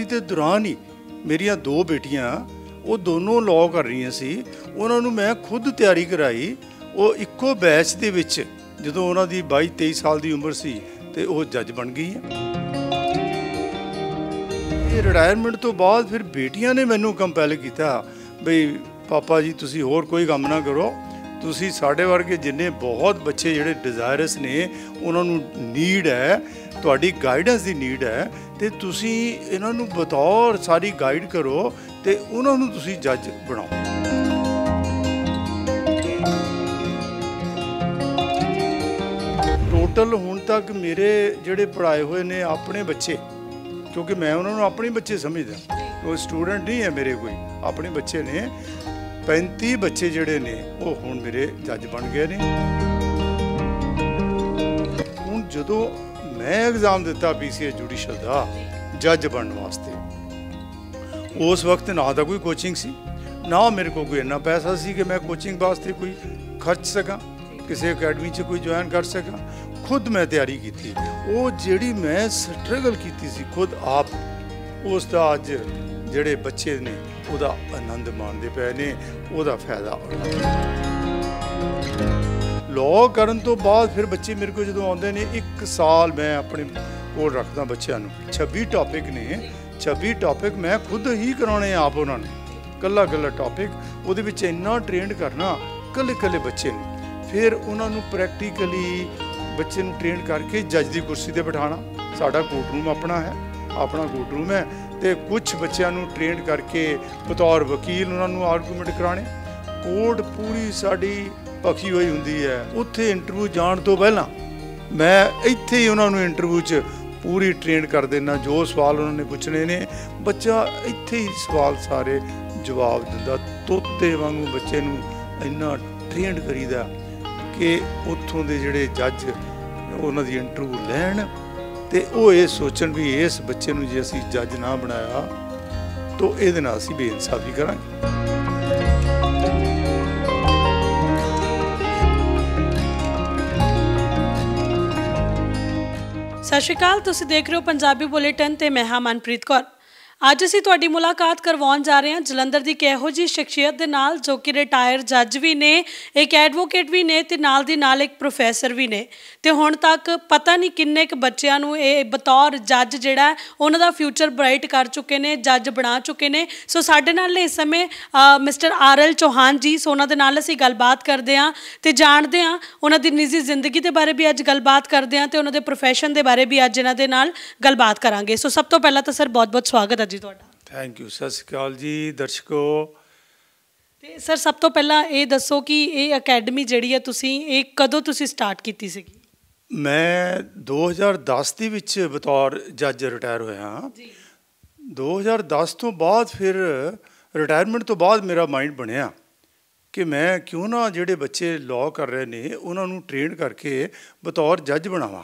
के दौरान ही मेरिया दो बेटियां वो दोनों लॉ कर रही सी, उन्होंने मैं खुद तैयारी कराई। वो इक्को बैच के विच जदों उन्हां दी 22-23 साल की उम्र सी ते वो जज बन गई हैं। रिटायरमेंट तो बाद फिर बेटियां ने मैनू कंपैल किया बई पापा जी तुसी होर कोई काम ना करो, तुसी साढ़े वर्गे जिन्ने बहुत बच्चे जिहड़े डिजायरस ने उन्होंने नीड है, तुहाडी गाइडेंस की नीड है, तो तुसी इन्हां नू बतौर सारी गाइड करो तो उन्होंने तुसी जज बनाओ। टोटल हुण तक मेरे जिहड़े पढ़ाए हुए ने अपने बच्चे, क्योंकि मैं उन्होंने अपने बच्चे समझदा, कोई स्टूडेंट नहीं है मेरे, कोई अपने बच्चे ने 35 बच्चे जिहड़े ने वो हुण मेरे जज बन गए ने। हुण जदों मैं एग्जाम दिता PCS जुडिशल का जज बनने वास्ते, उस वक्त ना तो कोई कोचिंग सी, ना मेरे को कोई इन्ना पैसा सी कि मैं कोचिंग वास्ते कोई खर्च सका, किसी अकैडमी च कोई ज्वाइन कर सका। खुद मैं तैयारी की थी, वो जिहड़ी मैं स्ट्रगल की सी खुद आप, उसका अज जिहड़े बच्चे ने ਉਹਦਾ आनंद माणदे पए ने, ਉਹਦਾ फायदा लॉ करन तो बाद फिर बच्चे मेरे को जो आते हैं, 1 साल मैं अपने कोल रखदा बच्चों नूं। 26 टॉपिक ने, 26 टॉपिक मैं खुद ही कराने आप उन्होंने, कला कला टॉपिक वो इन्ना ट्रेंड करना कले कले बच्चे ने, फिर उन्होंने प्रैक्टिकली बच्चे नूं ट्रेन करके जज की कुर्सी पर बिठाना। साडा कोर्ट रूम अपना है, अपना कोर्ट रूम है, तो कुछ बच्चों को ट्रेन करके बतौर वकील उन्होंने आर्गूमेंट कराने। कोर्ट पूरी साड़ी पखी हुई होंगी है, उत्थे इंटरव्यू जाने तो पहला मैं इत्थे ही उन्होंने इंटरव्यू च पूरी ट्रेन कर देना, जो सवाल उन्होंने पूछने ने बच्चा इत्थे ही सवाल सारे जवाब दिंदा। तोते वांगू बच्चे नूं इन्ना ट्रेन करीदा कि उत्थों दे जिहड़े जज उन्हां दी इंटरव्यू लैण तो वो ये सोचन भी इस बच्चे नूं जे असीं जज ना बनाया तो इहदे नाल असीं बेइंसाफी करांगे। सत श्री अकाल, तुसीं देख रहे हो पंजाबी बुलेटिन ते मैं हां मनप्रीत कौर। ਅੱਜ ਅਸੀਂ ਤੁਹਾਡੀ ਮੁਲਾਕਾਤ ਕਰਵਾਉਣ ਜਾ ਰਹੇ ਹਾਂ ਜਲੰਧਰ ਦੀ ਇੱਕ ਇਹੋ ਜਿਹੀ ਸ਼ਖਸੀਅਤ ਦੇ ਨਾਲ ਜੋ ਕਿ ਰਿਟਾਇਰ ਜੱਜ ਵੀ ਨੇ, ਇੱਕ ਐਡਵੋਕੇਟ ਵੀ ਨੇ ਤੇ ਨਾਲ ਦੀ ਨਾਲ ਇੱਕ ਪ੍ਰੋਫੈਸਰ ਵੀ ਨੇ, ਤੇ ਹੁਣ ਤੱਕ ਪਤਾ ਨਹੀਂ ਕਿੰਨੇ ਕੁ ਬੱਚਿਆਂ ਨੂੰ ਇਹ ਬਤੌਰ ਜੱਜ ਜਿਹੜਾ ਉਹਨਾਂ ਦਾ ਫਿਊਚਰ ਬ੍ਰਾਈਟ ਕਰ ਚੁੱਕੇ ਨੇ, ਜੱਜ ਬਣਾ ਚੁੱਕੇ ਨੇ। ਸੋ ਸਾਡੇ ਨਾਲ ਇਸ ਸਮੇਂ ਮਿਸਟਰ RL ਚੌਹਾਨ ਜੀ, ਸੋ ਉਹਨਾਂ ਦੇ ਨਾਲ ਅਸੀਂ ਗੱਲਬਾਤ ਕਰਦੇ ਹਾਂ ਤੇ ਜਾਣਦੇ ਹਾਂ ਉਹਨਾਂ ਦੀ ਨਿੱਜੀ ਜ਼ਿੰਦਗੀ ਦੇ ਬਾਰੇ ਵੀ ਅੱਜ ਗੱਲਬਾਤ ਕਰਦੇ ਹਾਂ ਤੇ ਉਹਨਾਂ ਦੇ ਪ੍ਰੋਫੈਸ਼ਨ ਦੇ ਬਾਰੇ ਵੀ ਅੱਜ ਇਹਨਾਂ ਦੇ ਨਾਲ ਗੱਲਬਾਤ ਕਰਾਂਗੇ। ਸੋ ਸਭ ਤੋਂ ਪਹਿਲਾਂ ਤਾਂ ਸਰ ਬਹੁਤ ਬਹੁਤ ਸਵਾਗਤ ਜੀ ਤੁਹਾਡਾ। थैंक यू, सत श्री अकाल जी दर्शकों। ਤੇ ਸਰ ਸਭ ਤੋਂ ਪਹਿਲਾਂ ਇਹ ਦੱਸੋ ਕਿ ਇਹ ਅਕੈਡਮੀ ਜਿਹੜੀ ਹੈ ਤੁਸੀਂ ਇਹ ਕਦੋਂ ਤੁਸੀਂ ਸਟਾਰਟ ਕੀਤੀ ਸੀਗੀ? ਮੈਂ 2010 ਦੇ ਵਿੱਚ ਬਤੌਰ ਜੱਜ ਰਿਟਾਇਰ ਹੋਇਆ ਹਾਂ ਜੀ। 2010 ਤੋਂ ਬਾਅਦ ਫਿਰ ਰਿਟਾਇਰਮੈਂਟ ਤੋਂ ਬਾਅਦ ਮੇਰਾ ਮਾਈਂਡ ਬਣਿਆ ਕਿ ਮੈਂ ਕਿਉਂ ਨਾ ਜਿਹੜੇ ਬੱਚੇ ਲਾਅ ਕਰ ਰਹੇ ਨੇ ਉਹਨਾਂ ਨੂੰ ਟ੍ਰੇਨ ਕਰਕੇ ਬਤੌਰ ਜੱਜ ਬਣਾਵਾਂ।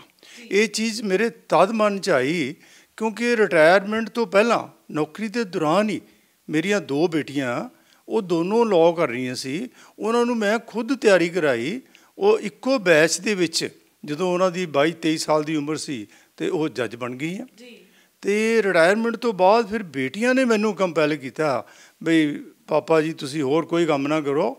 ਇਹ ਚੀਜ਼ ਮੇਰੇ ਤਦ ਮਨ 'ਚ ਆਈ क्योंकि रिटायरमेंट तो पहला नौकरी के दौरान ही मेरिया दो बेटियां वो दोनों लॉ कर रही सी, उन्होंने मैं खुद तैयारी कराई। वो इक्को बैच के विच जदों उन्हां दी 22-23 साल की उम्र सी तो वो जज बन गई हैं। तो रिटायरमेंट तो बाद फिर बेटियां ने मैनू कंपैल किया बई पापा जी तुसी होर कोई काम ना करो,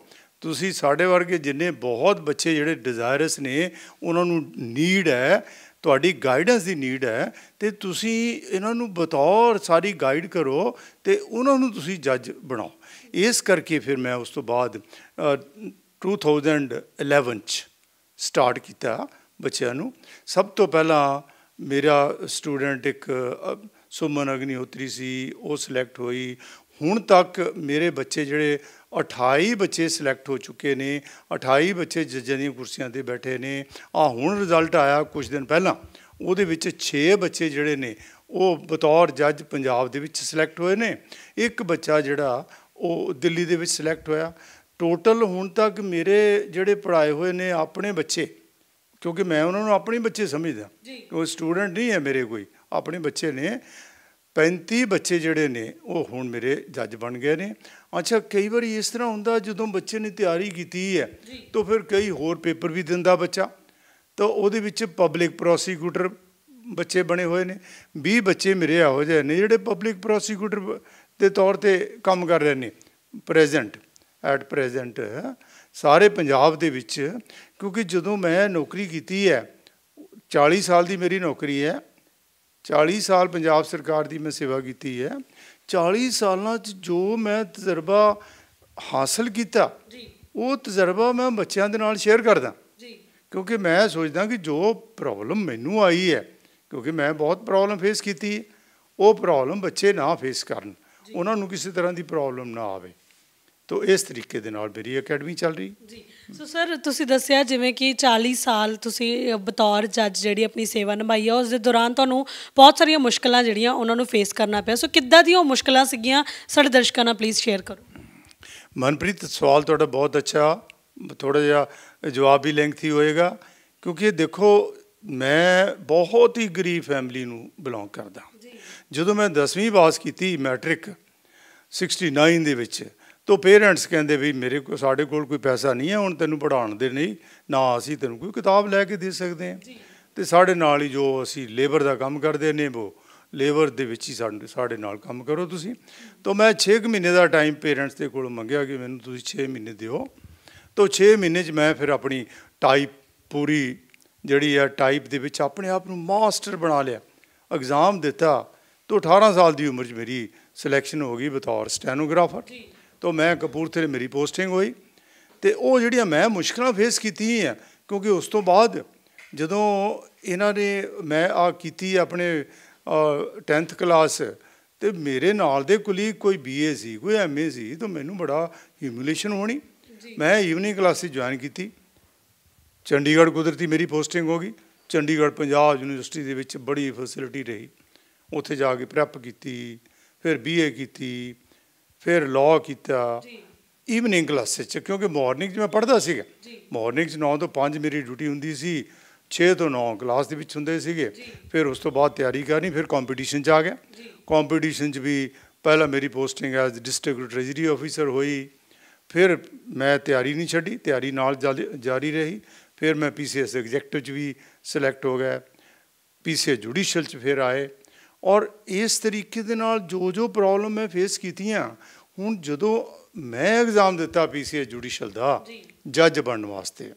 तुसी साढ़े वर्गे जिन्ने बहुत बच्चे जिहड़े डिजायरस ने उन्होंने नीड है, ਤੁਹਾਡੀ ਗਾਈਡੈਂਸ ਦੀ ਨੀਡ ਹੈ, ਤੇ ਤੁਸੀਂ ਇਹਨਾਂ ਨੂੰ ਬਤੌਰ ਸਾਰੀ ਗਾਈਡ ਕਰੋ ਤੇ ਉਹਨਾਂ ਨੂੰ ਤੁਸੀਂ ਜੱਜ ਬਣਾਓ। ਇਸ ਕਰਕੇ ਫਿਰ ਮੈਂ ਉਸ ਤੋਂ ਬਾਅਦ 2011 'ਚ ਸਟਾਰਟ ਕੀਤਾ ਬੱਚਿਆਂ ਨੂੰ। ਸਭ ਤੋਂ ਪਹਿਲਾਂ ਮੇਰਾ ਸਟੂਡੈਂਟ ਇੱਕ ਸੁਮਨ ਅਗਨੀਹੋਤਰੀ ਸੀ, ਉਹ ਸਿਲੈਕਟ ਹੋਈ। ਹੁਣ ਤੱਕ ਮੇਰੇ ਬੱਚੇ ਜਿਹੜੇ 28 ਬੱਚੇ ਸਿਲੈਕਟ ਹੋ ਚੁੱਕੇ ਨੇ, 28 ਬੱਚੇ ਜੱਜਾਂ ਦੀਆਂ ਕੁਰਸੀਆਂ 'ਤੇ ਬੈਠੇ ਨੇ। ਹੁਣ ਰਿਜ਼ਲਟ ਆਇਆ ਕੁਝ ਦਿਨ ਪਹਿਲਾਂ, ਉਹਦੇ ਵਿੱਚ 6 ਬੱਚੇ ਜਿਹੜੇ ਨੇ ਉਹ ਬਤੌਰ ਜੱਜ ਪੰਜਾਬ ਦੇ ਵਿੱਚ ਸਿਲੈਕਟ ਹੋਏ ਨੇ। ਇੱਕ ਬੱਚਾ ਜਿਹੜਾ ਉਹ ਦਿੱਲੀ ਦੇ ਵਿੱਚ ਸਿਲੈਕਟ ਹੋਇਆ। ਟੋਟਲ ਹੁਣ ਤੱਕ ਮੇਰੇ ਜਿਹੜੇ ਪੜ੍ਹਾਏ ਹੋਏ ਨੇ ਆਪਣੇ ਬੱਚੇ, ਕਿਉਂਕਿ ਮੈਂ ਉਹਨਾਂ ਨੂੰ ਆਪਣੇ ਬੱਚੇ ਸਮਝਦਾ, ਕੋਈ ਸਟੂਡੈਂਟ ਨਹੀਂ ਹੈ ਮੇਰੇ, ਕੋਈ ਆਪਣੇ ਬੱਚੇ ਨੇ। 35 ਬੱਚੇ ਜਿਹੜੇ ਨੇ ਉਹ ਹੁਣ ਮੇਰੇ ਜੱਜ ਬਣ ਗਏ ਨੇ। ਅੱਛਾ, ਕਈ ਵਾਰੀ ਇਸ ਤਰ੍ਹਾਂ ਹੁੰਦਾ ਜਦੋਂ ਬੱਚੇ ਨੇ ਤਿਆਰੀ ਕੀਤੀ ਹੈ ਤਾਂ ਫਿਰ ਕਈ ਹੋਰ ਪੇਪਰ ਵੀ ਦਿੰਦਾ ਬੱਚਾ, ਤਾਂ ਉਹਦੇ ਵਿੱਚ ਪਬਲਿਕ ਪ੍ਰੋਸੀਕਿਊਟਰ बच्चे बने हुए ने 20 बच्चे मेरे ਇਹੋ ਜਿਹੇ ਨੇ ਜਿਹੜੇ ਪਬਲਿਕ ਪ੍ਰੋਸੀਕਿਊਟਰ ਦੇ ਤੌਰ ਤੇ ਕੰਮ ਕਰ ਰਹੇ ਨੇ ਐਟ ਪ੍ਰੈਜ਼ੈਂਟ ਸਾਰੇ ਪੰਜਾਬ ਦੇ ਵਿੱਚ। ਕਿਉਂਕਿ ਜਦੋਂ ਮੈਂ ਨੌਕਰੀ ਕੀਤੀ ਹੈ 40 ਸਾਲ ਦੀ ਮੇਰੀ ਨੌਕਰੀ ਹੈ, 40 ਸਾਲ ਪੰਜਾਬ ਸਰਕਾਰ ਦੀ ਮੈਂ ਸੇਵਾ ਕੀਤੀ ਹੈ। 40 ਸਾਲਾਂ 'ਚ ਜੋ ਮੈਂ ਤਜਰਬਾ ਹਾਸਲ ਕੀਤਾ ਉਹ ਤਜਰਬਾ ਮੈਂ ਬੱਚਿਆਂ ਦੇ ਨਾਲ ਸ਼ੇਅਰ ਕਰਦਾ। ਕਿਉਂਕਿ ਮੈਂ ਸੋਚਦਾ ਕਿ ਜੋ ਪ੍ਰੋਬਲਮ ਮੈਨੂੰ ਆਈ ਹੈ, ਕਿਉਂਕਿ ਮੈਂ ਬਹੁਤ ਪ੍ਰੋਬਲਮ ਫੇਸ ਕੀਤੀ, ਉਹ ਪ੍ਰੋਬਲਮ ਬੱਚੇ ਨਾ ਫੇਸ ਕਰਨ, ਉਹਨਾਂ ਨੂੰ ਕਿਸੇ ਤਰ੍ਹਾਂ ਦੀ ਪ੍ਰੋਬਲਮ ਨਾ ਆਵੇ। ਤੋ ਇਸ ਤਰੀਕੇ ਦੇ ਨਾਲ ਮੇਰੀ ਅਕੈਡਮੀ ਚੱਲ ਰਹੀ ਜੀ। ਸੋ ਸਰ ਤੁਸੀਂ ਦੱਸਿਆ ਜਿਵੇਂ ਕਿ 40 ਸਾਲ ਤੁਸੀਂ ਬਤੌਰ ਜੱਜ ਜਿਹੜੀ ਆਪਣੀ ਸੇਵਾ ਨਿਭਾਈ ਆ, ਉਸ ਦੇ ਦੌਰਾਨ ਤੁਹਾਨੂੰ ਬਹੁਤ ਸਾਰੀਆਂ ਮੁਸ਼ਕਲਾਂ ਜਿਹੜੀਆਂ ਉਹਨਾਂ ਨੂੰ ਫੇਸ ਕਰਨਾ ਪਿਆ। ਸੋ ਕਿੱਦਾਂ ਦੀਆਂ ਉਹ ਮੁਸ਼ਕਲਾਂ ਸੀਗੀਆਂ ਸਾਡੇ ਦਰਸ਼ਕਾਂ ਨਾਲ ਪਲੀਜ਼ ਸ਼ੇਅਰ ਕਰੋ। ਮਨਪ੍ਰੀਤ ਸਵਾਲ ਤੁਹਾਡਾ ਬਹੁਤ ਅੱਛਾ, ਥੋੜ੍ਹਾ ਜਿਹਾ ਜਵਾਬ ਵੀ ਲੈਂਥੀ ਹੋਏਗਾ ਕਿਉਂਕਿ ਦੇਖੋ ਮੈਂ ਬਹੁਤ ਹੀ ਗਰੀਬ ਫੈਮਿਲੀ ਨੂੰ ਬਿਲੋਂਗ ਕਰਦਾ। ਜਦੋਂ ਮੈਂ 10ਵੀਂ ਪਾਸ ਕੀਤੀ ਮੈਟ੍ਰਿਕ 69 ਦੇ ਵਿੱਚ, ਤਾਂ ਪੇਰੈਂਟਸ ਕਹਿੰਦੇ ਵੀ ਸਾਡੇ ਕੋਲ ਕੋਈ ਪੈਸਾ ਨਹੀਂ ਹੈ ਹੁਣ ਤੈਨੂੰ ਪੜ੍ਹਾਉਣ ਦੇ ਨਹੀਂ, ਨਾ ਅਸੀਂ ਤੈਨੂੰ ਕੋਈ ਕਿਤਾਬ ਲੈ ਕੇ ਦੇ ਸਕਦੇ ਹਾਂ, ਅਤੇ ਸਾਡੇ ਨਾਲ ਹੀ ਜੋ ਅਸੀਂ ਲੇਬਰ ਦਾ ਕੰਮ ਕਰਦੇ ਨੇ ਉਹ ਲੇਬਰ ਦੇ ਵਿੱਚ ਹੀ ਸਾਡੇ ਨਾਲ ਕੰਮ ਕਰੋ ਤੁਸੀਂ। ਤਾਂ ਮੈਂ 6 ਮਹੀਨੇ ਦਾ ਟਾਈਮ ਪੇਰੈਂਟਸ ਦੇ ਕੋਲੋਂ ਮੰਗਿਆ ਕਿ ਮੈਨੂੰ ਤੁਸੀਂ 6 ਮਹੀਨੇ ਦਿਓ। ਤਾਂ 6 ਮਹੀਨੇ 'ਚ ਮੈਂ ਫਿਰ ਆਪਣੀ ਟਾਈਪ ਪੂਰੀ ਜਿਹੜੀ ਆ ਟਾਈਪ ਦੇ ਵਿੱਚ ਆਪਣੇ ਆਪ ਨੂੰ ਮਾਸਟਰ ਬਣਾ ਲਿਆ, ਐਗਜ਼ਾਮ ਦਿੱਤਾ। ਤਾਂ 18 ਸਾਲ ਦੀ ਉਮਰ 'ਚ ਮੇਰੀ ਸਿਲੈਕਸ਼ਨ ਹੋ ਗਈ ਬਤੌਰ ਸਟੈਨੋਗ੍ਰਾਫਰ। ਤਾਂ ਮੈਂ ਕਪੂਰਥਲੇ ਮੇਰੀ ਪੋਸਟਿੰਗ ਹੋਈ। ਅਤੇ ਉਹ ਜਿਹੜੀਆਂ ਮੈਂ ਮੁਸ਼ਕਲਾਂ ਫੇਸ ਕੀਤੀਆਂ ਕਿਉਂਕਿ ਉਸ ਤੋਂ ਬਾਅਦ ਜਦੋਂ ਇਹਨਾਂ ਨੇ ਮੈਂ ਕੀਤੀ ਆਪਣੇ 10th ਕਲਾਸ, ਅਤੇ ਮੇਰੇ ਨਾਲ ਦੇ ਕੁਲੀਗ ਕੋਈ BA ਸੀ, ਕੋਈ MA ਸੀ, ਤਾਂ ਮੈਨੂੰ ਬੜਾ ਹਿਊਮਿਲੇਸ਼ਨ ਹੋਣੀ। ਮੈਂ ਈਵਨਿੰਗ ਕਲਾਸਿਸ ਜੁਆਇਨ ਕੀਤੀ। ਚੰਡੀਗੜ੍ਹ ਕੁਦਰਤੀ ਮੇਰੀ ਪੋਸਟਿੰਗ ਹੋ ਗਈ। ਚੰਡੀਗੜ੍ਹ ਪੰਜਾਬ ਯੂਨੀਵਰਸਿਟੀ ਦੇ ਵਿੱਚ ਬੜੀ ਫੈਸਿਲਿਟੀ ਰਹੀ, ਉੱਥੇ ਜਾ ਕੇ ਪ੍ਰੈਪ ਕੀਤੀ, ਫਿਰ BA ਕੀਤੀ, ਫਿਰ ਲਾਅ ਕੀਤਾ ਈਵਨਿੰਗ ਕਲਾਸਿਸ 'ਚ। ਕਿਉਂਕਿ ਮੋਰਨਿੰਗ 'ਚ ਮੈਂ ਪੜ੍ਹਦਾ ਸੀਗਾ, ਮੋਰਨਿੰਗ 'ਚ 9 ਤੋਂ 5 ਮੇਰੀ ਡਿਊਟੀ ਹੁੰਦੀ ਸੀ, 6 ਤੋਂ 9 ਕਲਾਸ ਦੇ ਵਿੱਚ ਹੁੰਦੇ ਸੀਗੇ। ਫਿਰ ਉਸ ਤੋਂ ਬਾਅਦ ਤਿਆਰੀ ਕਰਨੀ, ਫਿਰ ਕੰਪੀਟੀਸ਼ਨ 'ਚ ਆ ਗਿਆ। ਕੰਪੀਟੀਸ਼ਨ 'ਚ ਵੀ ਪਹਿਲਾਂ ਮੇਰੀ posting as district treasury officer ਹੋਈ। ਫਿਰ ਮੈਂ ਤਿਆਰੀ ਨਹੀਂ ਛੱਡੀ, ਤਿਆਰੀ ਨਾਲ ਜਾਰੀ ਰਹੀ। ਫਿਰ ਮੈਂ PCS ਐਗਜੈਕਟਿਵ 'ਚ ਵੀ ਸਿਲੈਕਟ ਹੋ ਗਿਆ, PCS ਜੁਡੀਸ਼ਲ 'ਚ ਫਿਰ ਆਏ। ਔਰ ਇਸ ਤਰੀਕੇ ਦੇ ਨਾਲ ਜੋ ਪ੍ਰੋਬਲਮ ਮੈਂ ਫੇਸ ਕੀਤੀਆਂ, ਹੁਣ ਜਦੋਂ ਮੈਂ ਐਗਜ਼ਾਮ ਦਿੱਤਾ PCS ਜੁਡੀਸ਼ਲ ਦਾ ਜੱਜ ਬਣਨ ਵਾਸਤੇ,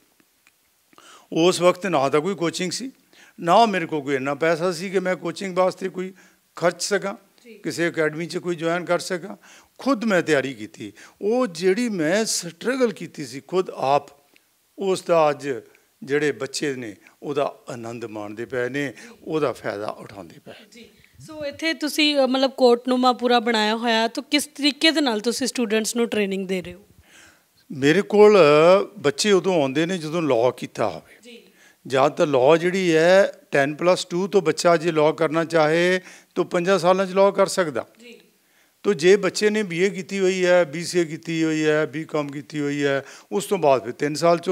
ਉਸ ਵਕਤ ਨਾ ਤਾਂ ਕੋਈ ਕੋਚਿੰਗ ਸੀ, ਨਾ ਮੇਰੇ ਕੋਲ ਕੋਈ ਇੰਨਾ ਪੈਸਾ ਸੀ ਕਿ ਮੈਂ ਕੋਚਿੰਗ ਵਾਸਤੇ ਕੋਈ ਖਰਚ ਸਕਾਂ, ਕਿਸੇ ਅਕੈਡਮੀ 'ਚ ਕੋਈ ਜੁਆਇਨ ਕਰ ਸਕਾਂ। ਖੁਦ ਮੈਂ ਤਿਆਰੀ ਕੀਤੀ। ਉਹ ਜਿਹੜੀ ਮੈਂ ਸਟਰਗਲ ਕੀਤੀ ਸੀ ਖੁਦ ਆਪ, ਉਸ ਦਾ ਅੱਜ ਜਿਹੜੇ ਬੱਚੇ ਨੇ ਉਹਦਾ ਆਨੰਦ ਮਾਣਦੇ ਪਏ ਨੇ, ਉਹਦਾ ਫਾਇਦਾ ਉਠਾਉਂਦੇ ਪਏ। ਸੋ ਇੱਥੇ ਤੁਸੀਂ ਮਤਲਬ ਕੋਰਟਨੂਮਾ ਪੂਰਾ ਬਣਾਇਆ ਹੋਇਆ, ਤਾਂ ਕਿਸ ਤਰੀਕੇ ਦੇ ਨਾਲ ਤੁਸੀਂ ਸਟੂਡੈਂਟਸ ਨੂੰ ਟ੍ਰੇਨਿੰਗ ਦੇ ਰਹੇ ਹੋ? ਮੇਰੇ ਕੋਲ ਬੱਚੇ ਉਦੋਂ ਆਉਂਦੇ ਨੇ ਜਦੋਂ ਲਾਅ ਕੀਤਾ ਹੋਵੇ। ਜਾਂ ਤਾਂ ਲਾਅ ਜਿਹੜੀ ਹੈ 10+2 ਤੋਂ ਬੱਚਾ ਜੇ ਲਾਅ ਕਰਨਾ ਚਾਹੇ ਤਾਂ 5 ਸਾਲਾਂ 'ਚ ਲਾਅ ਕਰ ਸਕਦਾ। ਤਾਂ ਜੇ ਬੱਚੇ ਨੇ BA ਕੀਤੀ ਹੋਈ ਹੈ, BCA ਕੀਤੀ ਹੋਈ ਹੈ, BCom ਕੀਤੀ ਹੋਈ ਹੈ, ਉਸ ਤੋਂ ਬਾਅਦ ਫਿਰ 3 ਸਾਲ 'ਚ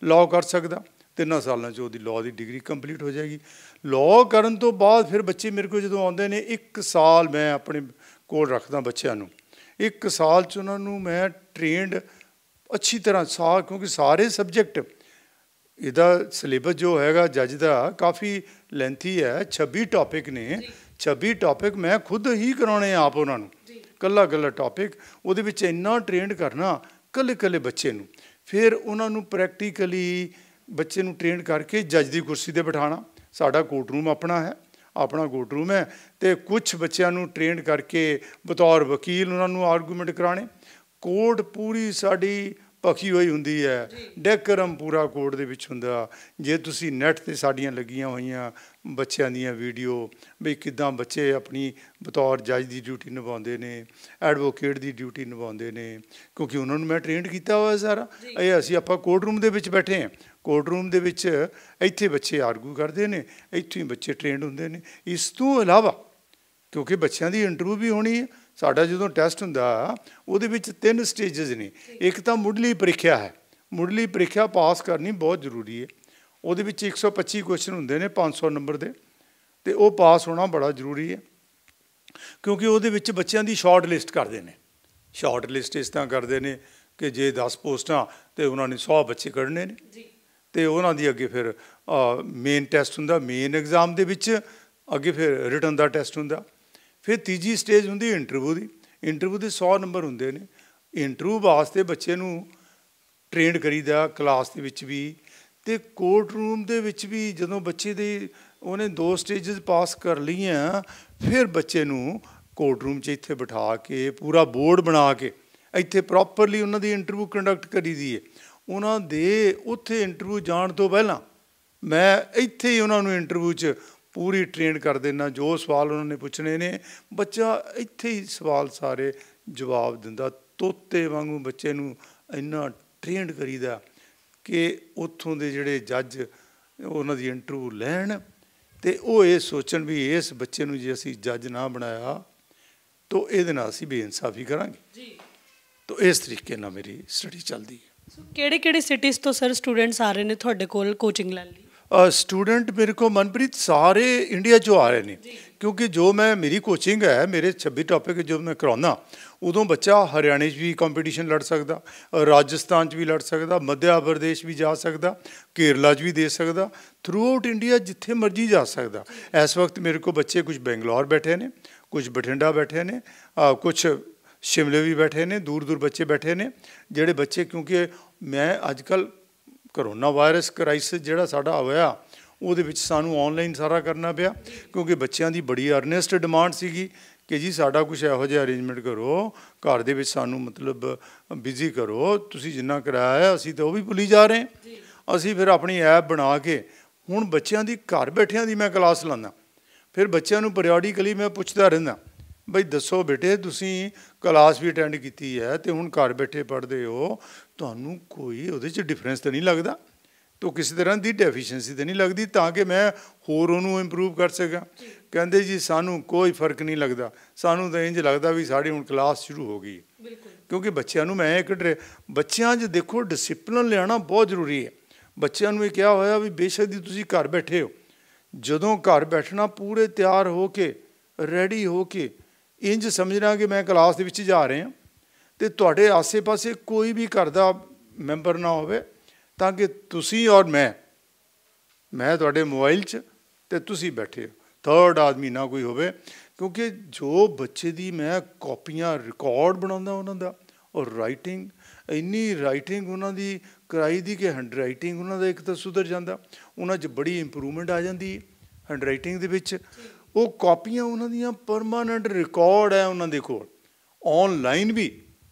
ਲਾਅ ਕਰ ਸਕਦਾ। 3 ਸਾਲਾਂ 'ਚ ਉਹਦੀ ਲਾਅ ਦੀ ਡਿਗਰੀ ਕੰਪਲੀਟ ਹੋ ਜਾਏਗੀ। ਲਾਅ ਕਰਨ ਤੋਂ ਬਾਅਦ ਫਿਰ ਬੱਚੇ ਮੇਰੇ ਕੋਲ ਜਦੋਂ ਆਉਂਦੇ ਨੇ, 1 ਸਾਲ ਮੈਂ ਆਪਣੇ ਕੋਲ ਰੱਖਦਾ ਬੱਚਿਆਂ ਨੂੰ। 1 ਸਾਲ 'ਚ ਉਹਨਾਂ ਨੂੰ ਮੈਂ ਟ੍ਰੇਨਡ ਅੱਛੀ ਤਰ੍ਹਾਂ ਕਿਉਂਕਿ ਸਾਰੇ ਸਬਜੈਕਟ, ਇਹਦਾ ਸਿਲੇਬਸ ਜੋ ਹੈਗਾ ਜੱਜ ਦਾ ਕਾਫੀ ਲੈਂਥੀ ਹੈ, 26 ਟੌਪਿਕ ਨੇ। 26 ਟੌਪਿਕ ਮੈਂ ਖੁਦ ਹੀ ਕਰਾਉਣੇ ਆਪ ਉਹਨਾਂ ਨੂੰ, ਕੱਲਾ ਟੌਪਿਕ। ਉਹਦੇ ਵਿੱਚ ਇੰਨਾ ਟ੍ਰੇਨਡ ਕਰਨਾ ਕੱਲੇ ਬੱਚੇ ਨੂੰ, ਫਿਰ ਉਹਨਾਂ ਨੂੰ ਪ੍ਰੈਕਟੀਕਲੀ ਬੱਚੇ ਨੂੰ ਟ੍ਰੇਨਡ ਕਰਕੇ ਜੱਜ ਦੀ ਕੁਰਸੀ 'ਤੇ ਬਿਠਾਉਣਾ। ਸਾਡਾ ਕੋਰਟ ਰੂਮ ਆਪਣਾ ਕੋਰਟ ਰੂਮ ਹੈ, ਅਤੇ ਕੁਛ ਬੱਚਿਆਂ ਨੂੰ ਟ੍ਰੇਨਡ ਕਰਕੇ ਬਤੌਰ ਵਕੀਲ ਉਹਨਾਂ ਨੂੰ ਆਰਗੂਮੈਂਟ ਕਰਾਉਣੇ। ਕੋਰਟ ਪੂਰੀ ਸਾਡੀ ਭਖੀ ਹੋਈ ਹੁੰਦੀ ਹੈ, ਡੈਕਰਮ ਪੂਰਾ ਕੋਰਟ ਦੇ ਵਿੱਚ ਹੁੰਦਾ। ਜੇ ਤੁਸੀਂ ਨੈੱਟ 'ਤੇ ਸਾਡੀਆਂ ਲੱਗੀਆਂ ਹੋਈਆਂ ਬੱਚਿਆਂ ਦੀਆਂ ਵੀਡੀਓ, ਵੀ ਕਿੱਦਾਂ ਬੱਚੇ ਆਪਣੀ ਬਤੌਰ ਜੱਜ ਦੀ ਡਿਊਟੀ ਨਿਭਾਉਂਦੇ ਨੇ, ਐਡਵੋਕੇਟ ਦੀ ਡਿਊਟੀ ਨਿਭਾਉਂਦੇ ਨੇ, ਕਿਉਂਕਿ ਉਹਨਾਂ ਨੂੰ ਮੈਂ ਟ੍ਰੇਨਡ ਕੀਤਾ ਹੋਇਆ ਸਾਰਾ। ਇਹ ਆਪਾਂ ਕੋਰਟ ਰੂਮ ਦੇ ਵਿੱਚ ਬੈਠੇ ਹਾਂ, ਕੋਰਟ ਰੂਮ ਦੇ ਵਿੱਚ ਇੱਥੇ ਬੱਚੇ ਆਰਗੂ ਕਰਦੇ ਨੇ, ਇੱਥੋਂ ਹੀ ਬੱਚੇ ਟ੍ਰੇਨਡ ਹੁੰਦੇ ਨੇ। ਇਸ ਤੋਂ ਇਲਾਵਾ ਕਿਉਂਕਿ ਬੱਚਿਆਂ ਦੀ ਇੰਟਰਵਿਊ ਵੀ ਹੋਣੀ ਹੈ, ਸਾਡਾ ਜਦੋਂ ਟੈਸਟ ਹੁੰਦਾ ਉਹਦੇ ਵਿੱਚ 3 ਸਟੇਜਸ ਨੇ। ਇੱਕ ਤਾਂ ਮੁੱਢਲੀ ਪ੍ਰੀਖਿਆ ਹੈ, ਮੁੱਢਲੀ ਪ੍ਰੀਖਿਆ ਪਾਸ ਕਰਨੀ ਬਹੁਤ ਜ਼ਰੂਰੀ ਹੈ। ਉਹਦੇ ਵਿੱਚ 125 ਕੁਐਸਚਨ ਹੁੰਦੇ ਨੇ 500 ਨੰਬਰ ਦੇ, ਅਤੇ ਉਹ ਪਾਸ ਹੋਣਾ ਬੜਾ ਜ਼ਰੂਰੀ ਹੈ। ਕਿਉਂਕਿ ਉਹਦੇ ਵਿੱਚ ਬੱਚਿਆਂ ਦੀ ਸ਼ਾਰਟ ਲਿਸਟ ਕਰਦੇ ਨੇ। ਸ਼ਾਰਟ ਲਿਸਟ ਇਸ ਤਰ੍ਹਾਂ ਕਰਦੇ ਨੇ ਕਿ ਜੇ 10 ਪੋਸਟਾਂ ਅਤੇ ਉਹਨਾਂ ਨੇ 100 ਬੱਚੇ ਕੱਢਣੇ ਨੇ, ਅਤੇ ਉਹਨਾਂ ਦੀ ਅੱਗੇ ਫਿਰ ਮੇਨ ਟੈਸਟ ਹੁੰਦਾ। ਮੇਨ ਐਗਜ਼ਾਮ ਦੇ ਵਿੱਚ ਅੱਗੇ ਫਿਰ ਰਿਟਨ ਦਾ ਟੈਸਟ ਹੁੰਦਾ, ਫਿਰ ਤੀਜੀ ਸਟੇਜ ਹੁੰਦੀ ਇੰਟਰਵਿਊ ਦੀ। ਇੰਟਰਵਿਊ ਦੇ 100 ਨੰਬਰ ਹੁੰਦੇ ਨੇ। ਇੰਟਰਵਿਊ ਵਾਸਤੇ ਬੱਚੇ ਨੂੰ ਟ੍ਰੇਨਡ ਕਰੀਦਾ ਕਲਾਸ ਦੇ ਵਿੱਚ ਵੀ ਅਤੇ ਕੋਰਟ ਰੂਮ ਦੇ ਵਿੱਚ ਵੀ। ਜਦੋਂ ਬੱਚੇ ਦੇ ਉਹਨੇ 2 ਸਟੇਜਸ ਪਾਸ ਕਰ ਲਈਆਂ, ਫਿਰ ਬੱਚੇ ਨੂੰ ਕੋਰਟ ਰੂਮ 'ਚ ਇੱਥੇ ਬਿਠਾ ਕੇ ਪੂਰਾ ਬੋਰਡ ਬਣਾ ਕੇ ਇੱਥੇ ਪ੍ਰੋਪਰਲੀ ਉਹਨਾਂ ਦੀ ਇੰਟਰਵਿਊ ਕੰਡਕਟ ਕਰੀ ਦੀ ਹੈ। ਉਹਨਾਂ ਦੇ ਉੱਥੇ ਇੰਟਰਵਿਊ ਜਾਣ ਤੋਂ ਪਹਿਲਾਂ ਮੈਂ ਇੱਥੇ ਹੀ ਉਹਨਾਂ ਨੂੰ ਇੰਟਰਵਿਊ 'ਚ ਪੂਰੀ ਟ੍ਰੇਨ ਕਰ ਦੇਣਾ। ਜੋ ਸਵਾਲ ਉਹਨਾਂ ਨੇ ਪੁੱਛਣੇ ਨੇ, ਬੱਚਾ ਇੱਥੇ ਹੀ ਸਵਾਲ ਸਾਰੇ ਜਵਾਬ ਦਿੰਦਾ। ਤੋਤੇ ਵਾਂਗੂ ਬੱਚੇ ਨੂੰ ਇੰਨਾ ਟ੍ਰੇਨਡ ਕਰੀਦਾ ਕਿ ਉੱਥੋਂ ਦੇ ਜਿਹੜੇ ਜੱਜ ਉਹਨਾਂ ਦੀ ਇੰਟਰਵਿਊ ਲੈਣ ਅਤੇ ਉਹ ਇਹ ਸੋਚਣ ਵੀ ਇਸ ਬੱਚੇ ਨੂੰ ਜੇ ਅਸੀਂ ਜੱਜ ਨਾ ਬਣਾਇਆ ਤਾਂ ਇਹਦੇ ਨਾਲ ਅਸੀਂ ਬੇਇਨਸਾਫੀ ਕਰਾਂਗੇ। ਤਾਂ ਇਸ ਤਰੀਕੇ ਨਾਲ ਮੇਰੀ ਸਟੱਡੀ ਚੱਲਦੀ ਹੈ। ਕਿਹੜੇ ਸਿਟੀਜ਼ ਤੋਂ ਸਰ ਸਟੂਡੈਂਟਸ ਆ ਰਹੇ ਨੇ ਤੁਹਾਡੇ ਕੋਲ ਕੋਚਿੰਗ ਲੈਣ ਲਈ? ਸਟੂਡੈਂਟ ਮੇਰੇ ਕੋਲ ਮਨਪ੍ਰੀਤ ਸਾਰੇ ਇੰਡੀਆ 'ਚੋਂ ਆ ਰਹੇ ਨੇ, ਕਿਉਂਕਿ ਜੋ ਮੇਰੀ ਕੋਚਿੰਗ ਹੈ, ਮੇਰੇ 26 ਟੌਪਿਕ ਜੋ ਮੈਂ ਕਰਾਉਂਦਾ, ਉਦੋਂ ਬੱਚਾ ਹਰਿਆਣੇ 'ਚ ਵੀ ਕੰਪੀਟੀਸ਼ਨ ਲੜ ਸਕਦਾ, ਰਾਜਸਥਾਨ 'ਚ ਵੀ ਲੜ ਸਕਦਾ, ਮੱਧ ਪ੍ਰਦੇਸ਼ ਵੀ ਜਾ ਸਕਦਾ, ਕੇਰਲਾ 'ਚ ਵੀ ਦੇ ਸਕਦਾ, ਥਰੂ ਆਊਟ ਇੰਡੀਆ ਜਿੱਥੇ ਮਰਜ਼ੀ ਜਾ ਸਕਦਾ। ਇਸ ਵਕਤ ਮੇਰੇ ਕੋਲ ਬੱਚੇ ਕੁਝ ਬੈਂਗਲੌਰ ਬੈਠੇ ਨੇ, ਕੁਝ ਬਠਿੰਡਾ ਬੈਠੇ ਨੇ, ਕੁਛ ਸ਼ਿਮਲੇ ਵੀ ਬੈਠੇ ਨੇ, ਦੂਰ ਦੂਰ ਬੱਚੇ ਬੈਠੇ ਨੇ। ਜਿਹੜੇ ਬੱਚੇ, ਕਿਉਂਕਿ ਮੈਂ ਅੱਜ ਕੱਲ੍ਹ ਕਰੋਨਾ ਵਾਇਰਸ ਕ੍ਰਾਈਸਿਸ ਜਿਹੜਾ ਸਾਡਾ ਹੋਇਆ, ਉਹਦੇ ਵਿੱਚ ਸਾਨੂੰ ਔਨਲਾਈਨ ਸਾਰਾ ਕਰਨਾ ਪਿਆ, ਕਿਉਂਕਿ ਬੱਚਿਆਂ ਦੀ ਬੜੀ ਅਰਨੈਸਟ ਡਿਮਾਂਡ ਸੀਗੀ ਕਿ ਜੀ ਸਾਡਾ ਕੁਛ ਇਹੋ ਜਿਹਾ ਅਰੇਂਜਮੈਂਟ ਕਰੋ, ਘਰ ਦੇ ਵਿੱਚ ਸਾਨੂੰ ਮਤਲਬ ਬਿਜ਼ੀ ਕਰੋ। ਤੁਸੀਂ ਜਿੰਨਾ ਕਿਰਾਇਆ ਹੈ ਅਸੀਂ ਤਾਂ ਉਹ ਵੀ ਭੁੱਲੀ ਜਾ ਰਹੇ। ਅਸੀਂ ਫਿਰ ਆਪਣੀ ਐਪ ਬਣਾ ਕੇ ਹੁਣ ਬੱਚਿਆਂ ਦੀ ਘਰ ਬੈਠਿਆਂ ਦੀ ਮੈਂ ਕਲਾਸ ਲਾਉਂਦਾ। ਫਿਰ ਬੱਚਿਆਂ ਨੂੰ ਪੀਰੀਓਡਿਕਲੀ ਮੈਂ ਪੁੱਛਦਾ ਰਹਿੰਦਾ, ਬਈ ਦੱਸੋ ਬੇਟੇ ਤੁਸੀਂ ਕਲਾਸ ਵੀ ਅਟੈਂਡ ਕੀਤੀ ਹੈ ਅਤੇ ਹੁਣ ਘਰ ਬੈਠੇ ਪੜ੍ਹਦੇ ਹੋ, ਤੁਹਾਨੂੰ ਕੋਈ ਉਹਦੇ 'ਚ ਡਿਫਰੈਂਸ ਤਾਂ ਨਹੀਂ ਲੱਗਦਾ, ਤਾਂ ਕਿਸੇ ਤਰ੍ਹਾਂ ਦੀ ਡੈਫੀਸ਼ੀਐਂਸੀ ਤਾਂ ਨਹੀਂ ਲੱਗਦੀ, ਤਾਂ ਕਿ ਮੈਂ ਹੋਰ ਉਹਨੂੰ ਇੰਪਰੂਵ ਕਰ ਸਕਾਂ। ਕਹਿੰਦੇ ਜੀ ਸਾਨੂੰ ਕੋਈ ਫਰਕ ਨਹੀਂ ਲੱਗਦਾ, ਸਾਨੂੰ ਤਾਂ ਇੰਝ ਲੱਗਦਾ ਵੀ ਸਾਡੀ ਹੁਣ ਕਲਾਸ ਸ਼ੁਰੂ ਹੋ ਗਈ। ਕਿਉਂਕਿ ਬੱਚਿਆਂ ਨੂੰ ਮੈਂ ਬੱਚਿਆਂ 'ਚ ਦੇਖੋ ਡਿਸਿਪਲਿਨ ਲਿਆਉਣਾ ਬਹੁਤ ਜ਼ਰੂਰੀ ਹੈ। ਬੱਚਿਆਂ ਨੂੰ ਇਹ ਕਿਹਾ ਹੋਇਆ ਵੀ ਬੇਸ਼ੱਕ ਦੀ ਤੁਸੀਂ ਘਰ ਬੈਠੇ ਹੋ, ਜਦੋਂ ਘਰ ਬੈਠਣਾ ਪੂਰੇ ਤਿਆਰ ਹੋ ਕੇ ਰੈਡੀ ਹੋ ਕੇ ਇੰਝ ਸਮਝਣਾ ਕਿ ਮੈਂ ਕਲਾਸ ਦੇ ਵਿੱਚ ਜਾ ਰਹੇ ਹਾਂ, ਅਤੇ ਤੁਹਾਡੇ ਆਸੇ ਪਾਸੇ ਕੋਈ ਵੀ ਘਰ ਦਾ ਮੈਂਬਰ ਨਾ ਹੋਵੇ, ਤਾਂ ਕਿ ਤੁਸੀਂ ਔਰ ਮੈਂ ਤੁਹਾਡੇ ਮੋਬਾਈਲ 'ਚ ਅਤੇ ਤੁਸੀਂ ਬੈਠੇ ਹੋ, ਥਰਡ ਆਦਮੀ ਨਾ ਕੋਈ ਹੋਵੇ। ਕਿਉਂਕਿ ਜੋ ਬੱਚੇ ਦੀ ਮੈਂ ਕਾਪੀਆਂ ਰਿਕਾਰਡ ਬਣਾਉਂਦਾ ਉਹਨਾਂ ਦਾ, ਔਰ ਰਾਈਟਿੰਗ ਇੰਨੀ ਰਾਈਟਿੰਗ ਉਹਨਾਂ ਦੀ ਕਰਾਈ ਦੀ ਕਿ ਹੈਂਡ ਰਾਈਟਿੰਗ ਉਹਨਾਂ ਦਾ ਇੱਕ ਤਾਂ ਸੁਧਰ ਜਾਂਦਾ, ਉਹਨਾਂ 'ਚ ਬੜੀ ਇੰਪਰੂਵਮੈਂਟ ਆ ਜਾਂਦੀ ਹੈ ਹੈਂਡ ਰਾਈਟਿੰਗ ਦੇ ਵਿੱਚ। ਉਹ ਕਾਪੀਆਂ ਉਹਨਾਂ ਦੀਆਂ ਪਰਮਾਨੈਂਟ ਰਿਕਾਰਡ ਹੈ ਉਹਨਾਂ ਦੇ ਕੋਲ। ਔਨਲਾਈਨ ਵੀ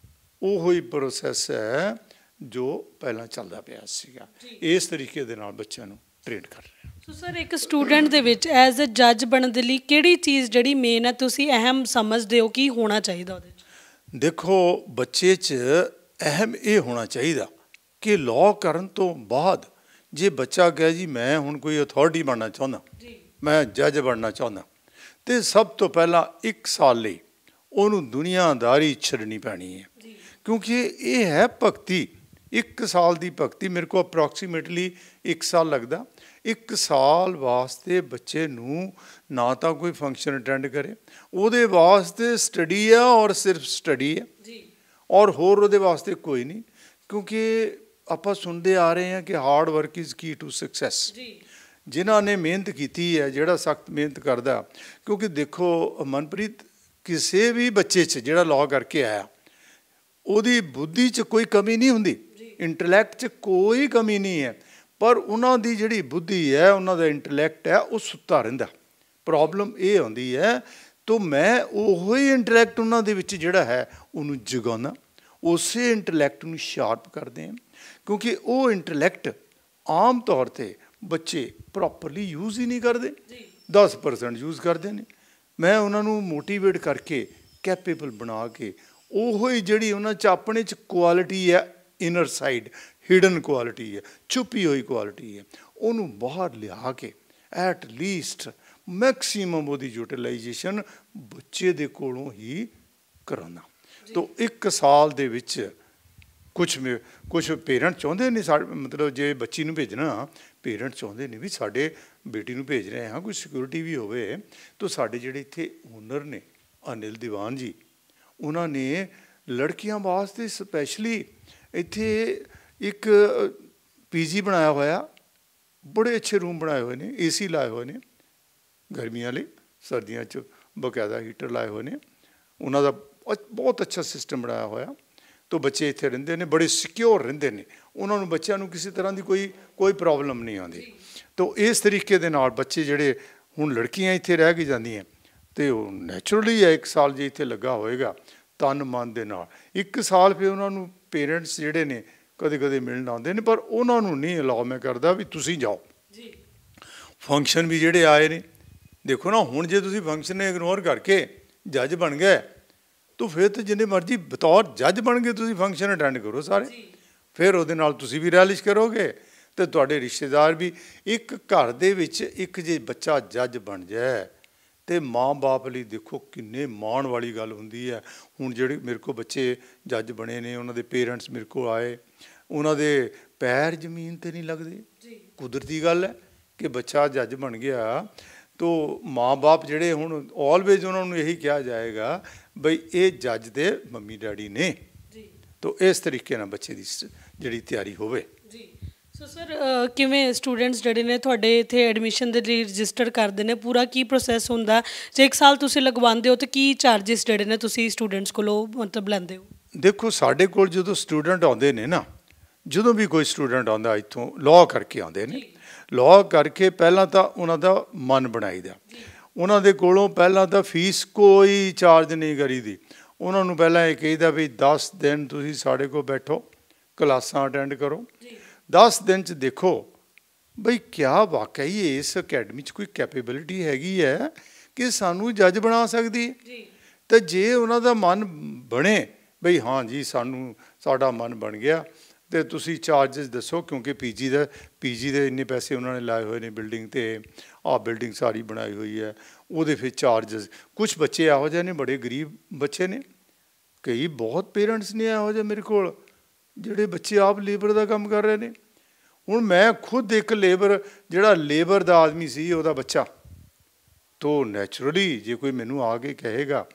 ਉਹੋ ਹੀ ਪ੍ਰੋਸੈਸ ਹੈ ਜੋ ਪਹਿਲਾਂ ਚੱਲਦਾ ਪਿਆ ਸੀਗਾ। ਇਸ ਤਰੀਕੇ ਦੇ ਨਾਲ ਬੱਚਿਆਂ ਨੂੰ ਟ੍ਰੇਨ ਕਰ ਰਹੇ ਹਾਂ। ਸੋ ਸਰ, ਇੱਕ ਸਟੂਡੈਂਟ ਦੇ ਵਿੱਚ ਐਜ਼ ਅ ਜੱਜ ਬਣਨ ਦੇ ਲਈ ਕਿਹੜੀ ਚੀਜ਼ ਜਿਹੜੀ ਮੇਨ ਹੈ ਤੁਸੀਂ ਅਹਿਮ ਸਮਝਦੇ ਹੋ ਕੀ ਹੋਣਾ ਚਾਹੀਦਾ ਉਹਦੇ 'ਚ? ਦੇਖੋ, ਬੱਚੇ 'ਚ ਅਹਿਮ ਇਹ ਹੋਣਾ ਚਾਹੀਦਾ ਕਿ ਲਾਅ ਕਰਨ ਤੋਂ ਬਾਅਦ ਜੇ ਬੱਚਾ ਕਹੇ ਜੀ ਮੈਂ ਹੁਣ ਕੋਈ ਅਥਾਰਟੀ ਬਣਨਾ ਚਾਹੁੰਦਾ, ਮੈਂ ਜੱਜ ਬਣਨਾ ਚਾਹੁੰਦਾ, ਅਤੇ ਸਭ ਤੋਂ ਪਹਿਲਾਂ 1 ਸਾਲ ਲਈ ਉਹਨੂੰ ਦੁਨੀਆਦਾਰੀ ਛੱਡਣੀ ਪੈਣੀ ਹੈ। ਕਿਉਂਕਿ ਇਹ ਹੈ ਭਗਤੀ। 1 ਸਾਲ ਦੀ ਭਗਤੀ ਮੇਰੇ ਕੋਲ ਅਪਰੋਕਸੀਮੇਟਲੀ 1 ਸਾਲ ਲੱਗਦਾ। 1 ਸਾਲ ਵਾਸਤੇ ਬੱਚੇ ਨੂੰ ਨਾ ਤਾਂ ਕੋਈ ਫੰਕਸ਼ਨ ਅਟੈਂਡ ਕਰੇ, ਉਹਦੇ ਵਾਸਤੇ ਸਟੱਡੀ ਆ ਔਰ ਸਿਰਫ ਸਟੱਡੀ ਹੈ, ਔਰ ਹੋਰ ਉਹਦੇ ਵਾਸਤੇ ਕੋਈ ਨਹੀਂ। ਕਿਉਂਕਿ ਆਪਾਂ ਸੁਣਦੇ ਆ ਰਹੇ ਹਾਂ ਕਿ hard work is key to success. ਜਿਨ੍ਹਾਂ ਨੇ ਮਿਹਨਤ ਕੀਤੀ ਹੈ, ਜਿਹੜਾ ਸਖਤ ਮਿਹਨਤ ਕਰਦਾ, ਕਿਉਂਕਿ ਦੇਖੋ ਮਨਪ੍ਰੀਤ, ਕਿਸੇ ਵੀ ਬੱਚੇ 'ਚ ਜਿਹੜਾ ਲਾਅ ਕਰਕੇ ਆਇਆ ਉਹਦੀ ਬੁੱਧੀ 'ਚ ਕੋਈ ਕਮੀ ਨਹੀਂ ਹੁੰਦੀ, ਇੰਟਲੈਕਟ 'ਚ ਕੋਈ ਕਮੀ ਨਹੀਂ ਹੈ, ਪਰ ਉਹਨਾਂ ਦੀ ਜਿਹੜੀ ਬੁੱਧੀ ਹੈ, ਉਹਨਾਂ ਦਾ ਇੰਟਲੈਕਟ ਹੈ, ਉਹ ਸੁੱਤਾ ਰਹਿੰਦਾ। ਪ੍ਰੋਬਲਮ ਇਹ ਆਉਂਦੀ ਹੈ ਤਾਂ ਮੈਂ ਉਹੋ ਹੀ ਇੰਟਲੈਕਟ ਉਹਨਾਂ ਦੇ ਵਿੱਚ ਜਿਹੜਾ ਹੈ ਉਹਨੂੰ ਜਗਾਉਣਾ, ਉਸੇ ਇੰਟਲੈਕਟ ਨੂੰ ਸ਼ਾਰਪ ਕਰਦੇ ਹਾਂ। ਕਿਉਂਕਿ ਉਹ ਇੰਟਲੈਕਟ ਆਮ ਤੌਰ 'ਤੇ ਬੱਚੇ ਪ੍ਰੋਪਰਲੀ ਯੂਜ਼ ਹੀ ਨਹੀਂ ਕਰਦੇ, 10% ਯੂਜ਼ ਕਰਦੇ ਨੇ। ਮੈਂ ਉਹਨਾਂ ਨੂੰ ਮੋਟੀਵੇਟ ਕਰਕੇ ਕੈਪੇਬਲ ਬਣਾ ਕੇ ਉਹੋ ਹੀ ਜਿਹੜੀ ਉਹਨਾਂ 'ਚ ਆਪਣੇ 'ਚ ਕੁਆਲਿਟੀ ਹੈ, ਇਨਰ ਸਾਈਡ ਹਿਡਨ ਕੁਆਲਿਟੀ ਹੈ, ਛੁਪੀ ਹੋਈ ਕੁਆਲਿਟੀ ਹੈ, ਉਹਨੂੰ ਬਾਹਰ ਲਿਆ ਕੇ ਐਟ ਲੀਸਟ ਮੈਕਸੀਮਮ ਉਹਦੀ ਯੂਟੀਲਾਈਜੇਸ਼ਨ ਬੱਚੇ ਦੇ ਕੋਲੋਂ ਹੀ ਕਰਾਉਣਾ। ਤਾਂ 1 ਸਾਲ ਦੇ ਵਿੱਚ ਕੁਛ ਪੇਰੈਂਟ ਚਾਹੁੰਦੇ ਨੇ ਮਤਲਬ ਜੇ ਬੱਚੀ ਨੂੰ ਭੇਜਣਾ, ਪੇਰੈਂਟ ਚਾਹੁੰਦੇ ਨੇ ਵੀ ਸਾਡੇ ਬੇਟੀ ਨੂੰ ਭੇਜ ਰਹੇ ਹਾਂ, ਕੋਈ ਸਿਕਿਉਰਿਟੀ ਵੀ ਹੋਵੇ। ਤਾਂ ਸਾਡੇ ਜਿਹੜੇ ਇੱਥੇ ਓਨਰ ਨੇ ਅਨਿਲ ਦੀਵਾਨ ਜੀ, ਉਹਨਾਂ ਨੇ ਲੜਕੀਆਂ ਵਾਸਤੇ ਸਪੈਸ਼ਲੀ ਇੱਥੇ ਇੱਕ ਪੀਜੀ ਬਣਾਇਆ ਹੋਇਆ, ਬੜੇ ਅੱਛੇ ਰੂਮ ਬਣਾਏ ਹੋਏ ਨੇ, AC ਲਾਏ ਹੋਏ ਨੇ, गर्मियां ਲਈ सर्दियों च बकायदा हीटर लाए हुए ने उन्हों का बहुत अच्छा सिस्टम बनाया होया तो बच्चे इत्थे रहिंदे ने बड़े सिक्योर रहिंदे ने उन्होंने बच्चों को किसी तरह की कोई प्रॉब्लम नहीं आती तो इस तरीके दे नाल बच्चे जिहड़े हुण लड़कियां इत्थे रह के जांदियां तो नैचुरली है 1 साल जे इत्थे लगा होएगा तन मन दे नाल 1 साल फिर उन्होंने पेरेंट्स जिहड़े ने कदे कदे मिलण आउंदे ने पर उन्होंने नहीं अलाउ मैं करदा भी तुसीं जाओ फंक्शन भी जिहड़े आए ने देखो ना हुण जे तुसीं फंक्शन इग्नोर करके जज बन गए तो फिर तो जिन्ने मर्जी बतौर जज बन के तुसीं फंक्शन अटेंड करो सारे फिर उहदे नाल तुसीं भी रैलिश करोगे तो तुहाडे रिश्तेदार भी एक घर दे विच एक जे बच्चा जज बन जाए तो माँ बाप लई देखो किन्ने माण वाली गल हुंदी है हुण जिहड़े मेरे को बच्चे जज बने ने उन्हां दे पेरेंट्स मेरे को आए उन्हां दे पैर जमीन ते नहीं लगदे कुदरती गल है कि बच्चा जज बन गया तो माँ बाप जिहड़े हुण ऑलवेज उन्होंने यही कहा जाएगा बई ये जज दे मम्मी डैडी ने तो इस तरीके नाल बच्चे की जिहड़ी तैयारी होवे सो सर किवें स्टूडेंट्स जिहड़े ने तुहाडे इत्थे एडमिशन दे लई रजिस्टर करदे ने पूरा की प्रोसैस हुंदा जे 1 साल तुसीं लगवांदे हो तो की चार्जिस जिहड़े ने तुसीं स्टूडेंट्स कोलों मतलब लैंदे हो देखो साडे कोल जदों स्टूडेंट आउंदे ने ना जदों भी कोई स्टूडेंट आउंदा इत्थों लॉ करके आउंदे ने लॉ करके पहला तो उन्हों मन बनाई दा उन्होंने कोलों पहला तो फीस कोई चार्ज नहीं करी दी उन्होंने पहला ये कहीदा भी 10 दिन तुसीं साढ़े को बैठो क्लासां अटेंड करो 10 दिन च देखो बई क्या वाकई इस अकैडमी च कोई कैपेबिलिटी हैगी है कि सानू जज बना सकती है तो जे उन्हों का मन बने बई हाँ जी सानू साडा मन बन गया तो तुसी चार्जिस दसो क्योंकि पीजी दे इन्ने पैसे उन्होंने लाए हुए ने बिल्डिंग ते आ बिल्डिंग सारी बनाई हुई है वो फिर चार्जिस कुछ बच्चे इहो जिहे ने बड़े गरीब बच्चे ने कई बहुत पेरेंट्स ने इहो जिहे मेरे को जिहड़े बच्चे आप लेबर का काम कर रहे हैं हुण मैं खुद एक लेबर जिहड़ा लेबर का आदमी सी उहदा बच्चा तो नैचुरली जे कोई मैनू आके कहेगा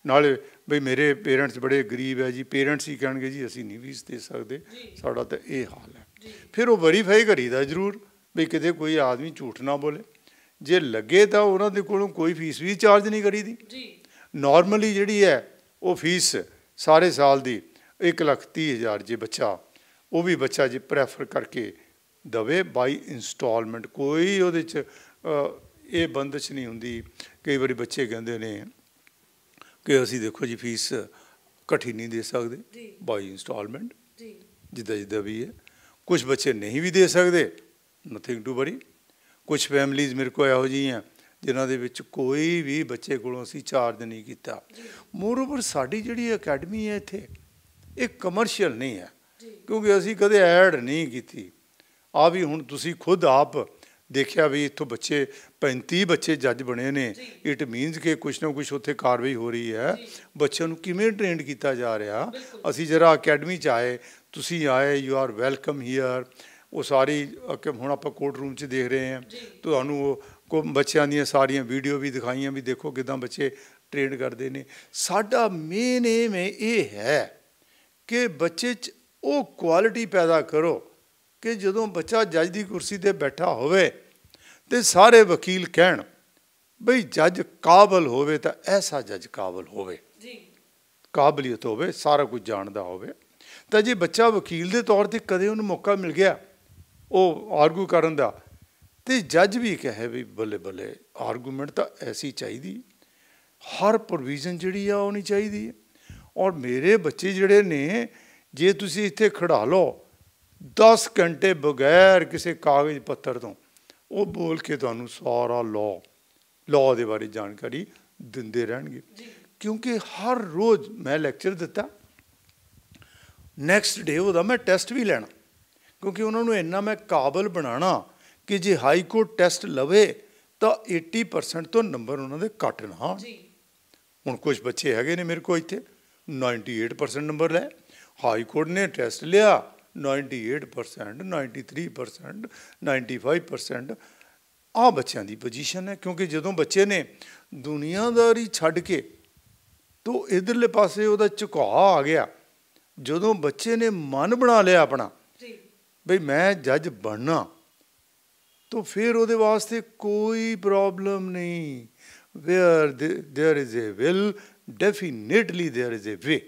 नाले बई मेरे पेरेंट्स बड़े गरीब है जी पेरेंट्स ही कहेंगे जी असीं नहीं फीस दे सकते साडा तो ये हाल है फिर वो वेरीफाई करीदा जरूर बई किते कोई आदमी झूठ ना बोले जे लगे तो उन्होंने कोलों कोई फीस भी चार्ज नहीं करी दी नॉर्मली जिहड़ी है वो फीस सारे साल की 1,30,000 जे बच्चा वो भी बच्चा जी प्रैफर करके दवे बाई इंस्टॉलमेंट कोई उहदे च ये बंदिश नहीं हुंदी कई बारी बच्चे कहंदे ने कि असी देखो जी फीस कट्ठी नहीं दे सकते बाई इंस्टॉलमेंट जिदा जिदा भी है कुछ बच्चे नहीं भी दे सकते नथिंग टू वरी कुछ फैमिलीज़ मेरे को इहो जी हैं जिन्हां दे विच कोई भी बच्चे कोलों असीं चार्ज नहीं किया मोर ओवर साडी जिहड़ी अकैडमी है इत्थे एक कमर्शियल नहीं है क्योंकि असीं कदे ऐड नहीं की आ भी हुण तुसीं खुद आप देखिया भी इत्थों बच्चे 35 बच्चे जज बने ने इट मीनस कि कुछ ना कुछ उत्थे कार्रवाई हो रही है बच्चों को किवें ट्रेंड किया जा रहा असी जरा अकैडमी च आए तुसी आए यू आर वेलकम हीयर वो सारी हुण आपां कोर्ट रूम च देख रहे हैं तो तुहानूं को बच्चों दी सारियां वीडियो भी दिखाइयां भी देखो किदां बच्चे ट्रेंड करते हैं साडा मेन एम ये है कि बच्चे च वो क्वालिटी पैदा करो कि जदों बच्चा जज की कुर्सी पर बैठा होवे तो सारे वकील कहण बई जज काबल होवे तो ऐसा जज काबल होवे काबलियत होवे सारा कुछ जानता होवे तो जे बच्चा वकील के तौर पर कदे उन्हें मौका मिल गया वो आर्गू करन दा तो जज भी कहे भी बल्ले बल्ले आर्गूमेंट तो ऐसी चाहिए हर प्रोविजन जिहड़ी आ होनी चाहिए और मेरे बच्चे जिहड़े ने जे तुसी इत्थे खड़ा लो 10 घंटे बगैर किसी कागज़ पत्तर तो वो बोल के तुहानूं सारा लॉ के बारे जानकारी दिंदे रहणगे क्योंकि हर रोज़ मैं लैक्चर दिता नैक्सट डे वो मैं टैसट भी लैना क्योंकि उन्होंने इन्ना मैं काबल बनाना कि जे हाई कोर्ट टैसट लवे तो 80% तो नंबर उन्होंने कट ना हुण कुछ बच्चे है ने मेरे को इत्थे 98% नंबर लै हाई कोर्ट ने टैसट लिया 98%, 93%, 95% आ बच्चों की पोजीशन है क्योंकि जदों बच्चे ने दुनियादारी छड्ड के तो इधरले पासे उहदा झुकाव आ गया जदों बच्चे ने मन बना लिया अपना बई मैं जज बनना तो फिर ਉਹਦੇ ਵਾਸਤੇ ਕੋਈ ਪ੍ਰੋਬਲਮ ਨਹੀਂ। Where there is a will definitely there is a way.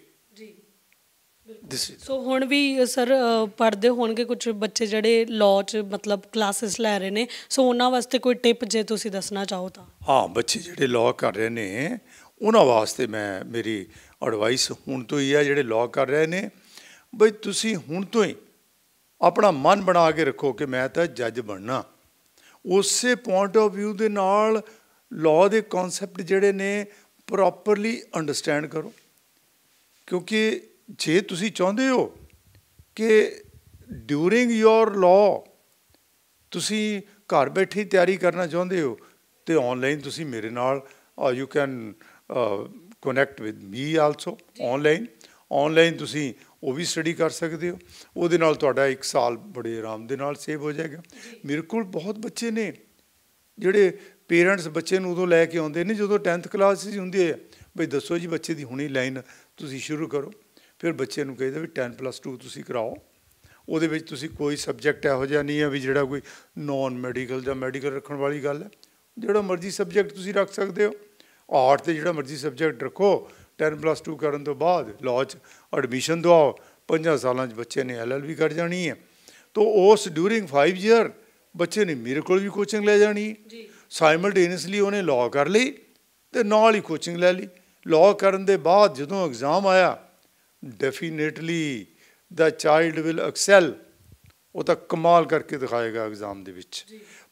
So ਹੁਣ ਵੀ ਸਰ ਪੜ੍ਹਦੇ ਹੋਣਗੇ ਕੁਝ ਬੱਚੇ ਜਿਹੜੇ ਲਾਅ 'ਚ ਮਤਲਬ ਕਲਾਸਿਸ ਲੈ ਰਹੇ ਨੇ, ਸੋ ਉਹਨਾਂ ਵਾਸਤੇ ਕੋਈ ਟਿਪ ਜੇ ਤੁਸੀਂ ਦੱਸਣਾ ਚਾਹੋ ਤਾਂ। ਹਾਂ, ਬੱਚੇ ਜਿਹੜੇ ਲਾਅ ਕਰ ਰਹੇ ਨੇ ਉਹਨਾਂ ਵਾਸਤੇ ਮੇਰੀ ਐਡਵਾਈਸ ਹੁਣ ਤੋਂ ਹੀ ਹੈ, ਜਿਹੜੇ ਲਾਅ ਕਰ ਰਹੇ ਨੇ, ਬਈ ਤੁਸੀਂ ਹੁਣ ਤੋਂ ਹੀ ਆਪਣਾ ਮਨ ਬਣਾ ਕੇ ਰੱਖੋ ਕਿ ਮੈਂ ਤਾਂ ਜੱਜ ਬਣਨਾ। ਉਸੇ ਪੁਆਇੰਟ ਆਫ ਵਿਊ ਦੇ ਨਾਲ ਲਾਅ ਦੇ ਕਨਸੈਪਟ ਜਿਹੜੇ ਨੇ ਪ੍ਰੋਪਰਲੀ ਅੰਡਰਸਟੈਂਡ ਕਰੋ, ਕਿਉਂਕਿ ਜੇ ਤੁਸੀਂ ਚਾਹੁੰਦੇ ਹੋ ਕਿ ਡਿਊਰਿੰਗ ਯੋਰ ਲਾਅ ਤੁਸੀਂ ਘਰ ਬੈਠੇ ਤਿਆਰੀ ਕਰਨਾ ਚਾਹੁੰਦੇ ਹੋ ਤੇ ਆਨਲਾਈਨ ਤੁਸੀਂ ਮੇਰੇ ਨਾਲ you can connect with me also. Online ਤੁਸੀਂ ਉਹ ਵੀ ਸਟੱਡੀ ਕਰ ਸਕਦੇ ਹੋ। ਉਹਦੇ ਨਾਲ ਤੁਹਾਡਾ 1 ਸਾਲ ਬੜੇ ਆਰਾਮ ਦੇ ਨਾਲ ਸੇਵ ਹੋ ਜਾਏਗਾ। ਮੇਰੇ ਕੋਲ ਬਹੁਤ ਬੱਚੇ ਨੇ ਜਿਹੜੇ ਪੇਰੈਂਟਸ ਬੱਚੇ ਨੂੰ ਉਦੋਂ ਲੈ ਕੇ ਆਉਂਦੇ ਨੇ ਜਦੋਂ 10th ਕਲਾਸ ਹੀ ਹੁੰਦੀ ਹੈ, ਬਈ ਦੱਸੋ ਜੀ ਬੱਚੇ ਦੀ ਹੁਣੀ ਲਾਈਨ ਤੁਸੀਂ ਸ਼ੁਰੂ ਕਰੋ। ਫਿਰ ਬੱਚੇ ਨੂੰ ਕਹੀਦਾ ਵੀ 10+2 ਤੁਸੀਂ ਕਰਾਓ। ਉਹਦੇ ਵਿੱਚ ਤੁਸੀਂ ਕੋਈ ਸਬਜੈਕਟ ਇਹੋ ਜਿਹਾ ਨਹੀਂ ਹੈ ਵੀ ਜਿਹੜਾ ਕੋਈ ਨੋਨ ਮੈਡੀਕਲ ਜਾਂ ਮੈਡੀਕਲ ਰੱਖਣ ਵਾਲੀ ਗੱਲ ਹੈ। ਜਿਹੜਾ ਮਰਜ਼ੀ ਸਬਜੈਕਟ ਤੁਸੀਂ ਰੱਖ ਸਕਦੇ ਹੋ। ਆਰਟ 'ਤੇ ਜਿਹੜਾ ਮਰਜ਼ੀ ਸਬਜੈਕਟ ਰੱਖੋ। 10+2 ਕਰਨ ਤੋਂ ਬਾਅਦ ਲਾਅ 'ਚ ਐਡਮਿਸ਼ਨ ਦਵਾਓ। 5 ਸਾਲਾਂ 'ਚ ਬੱਚੇ ਨੇ LLB ਕਰ ਜਾਣੀ ਹੈ। ਤਾਂ ਉਸ ਡਿਊਰਿੰਗ 5 ਈਅਰ ਬੱਚੇ ਨੇ ਮੇਰੇ ਕੋਲ ਵੀ ਕੋਚਿੰਗ ਲੈ ਜਾਣੀ ਹੈ। ਸਾਈਮਲਟੇਨੀਅਸਲੀ ਉਹਨੇ ਲਾਅ ਕਰ ਲਈ ਅਤੇ ਨਾਲ ਹੀ ਕੋਚਿੰਗ ਲੈ ਲਈ। ਲਾਅ ਕਰਨ ਦੇ ਬਾਅਦ ਜਦੋਂ ਐਗਜ਼ਾਮ ਆਇਆ, definitely the child will excel. ਉਹ ਤਾਂ ਕਮਾਲ ਕਰਕੇ ਦਿਖਾਏਗਾ ਐਗਜ਼ਾਮ ਦੇ ਵਿੱਚ।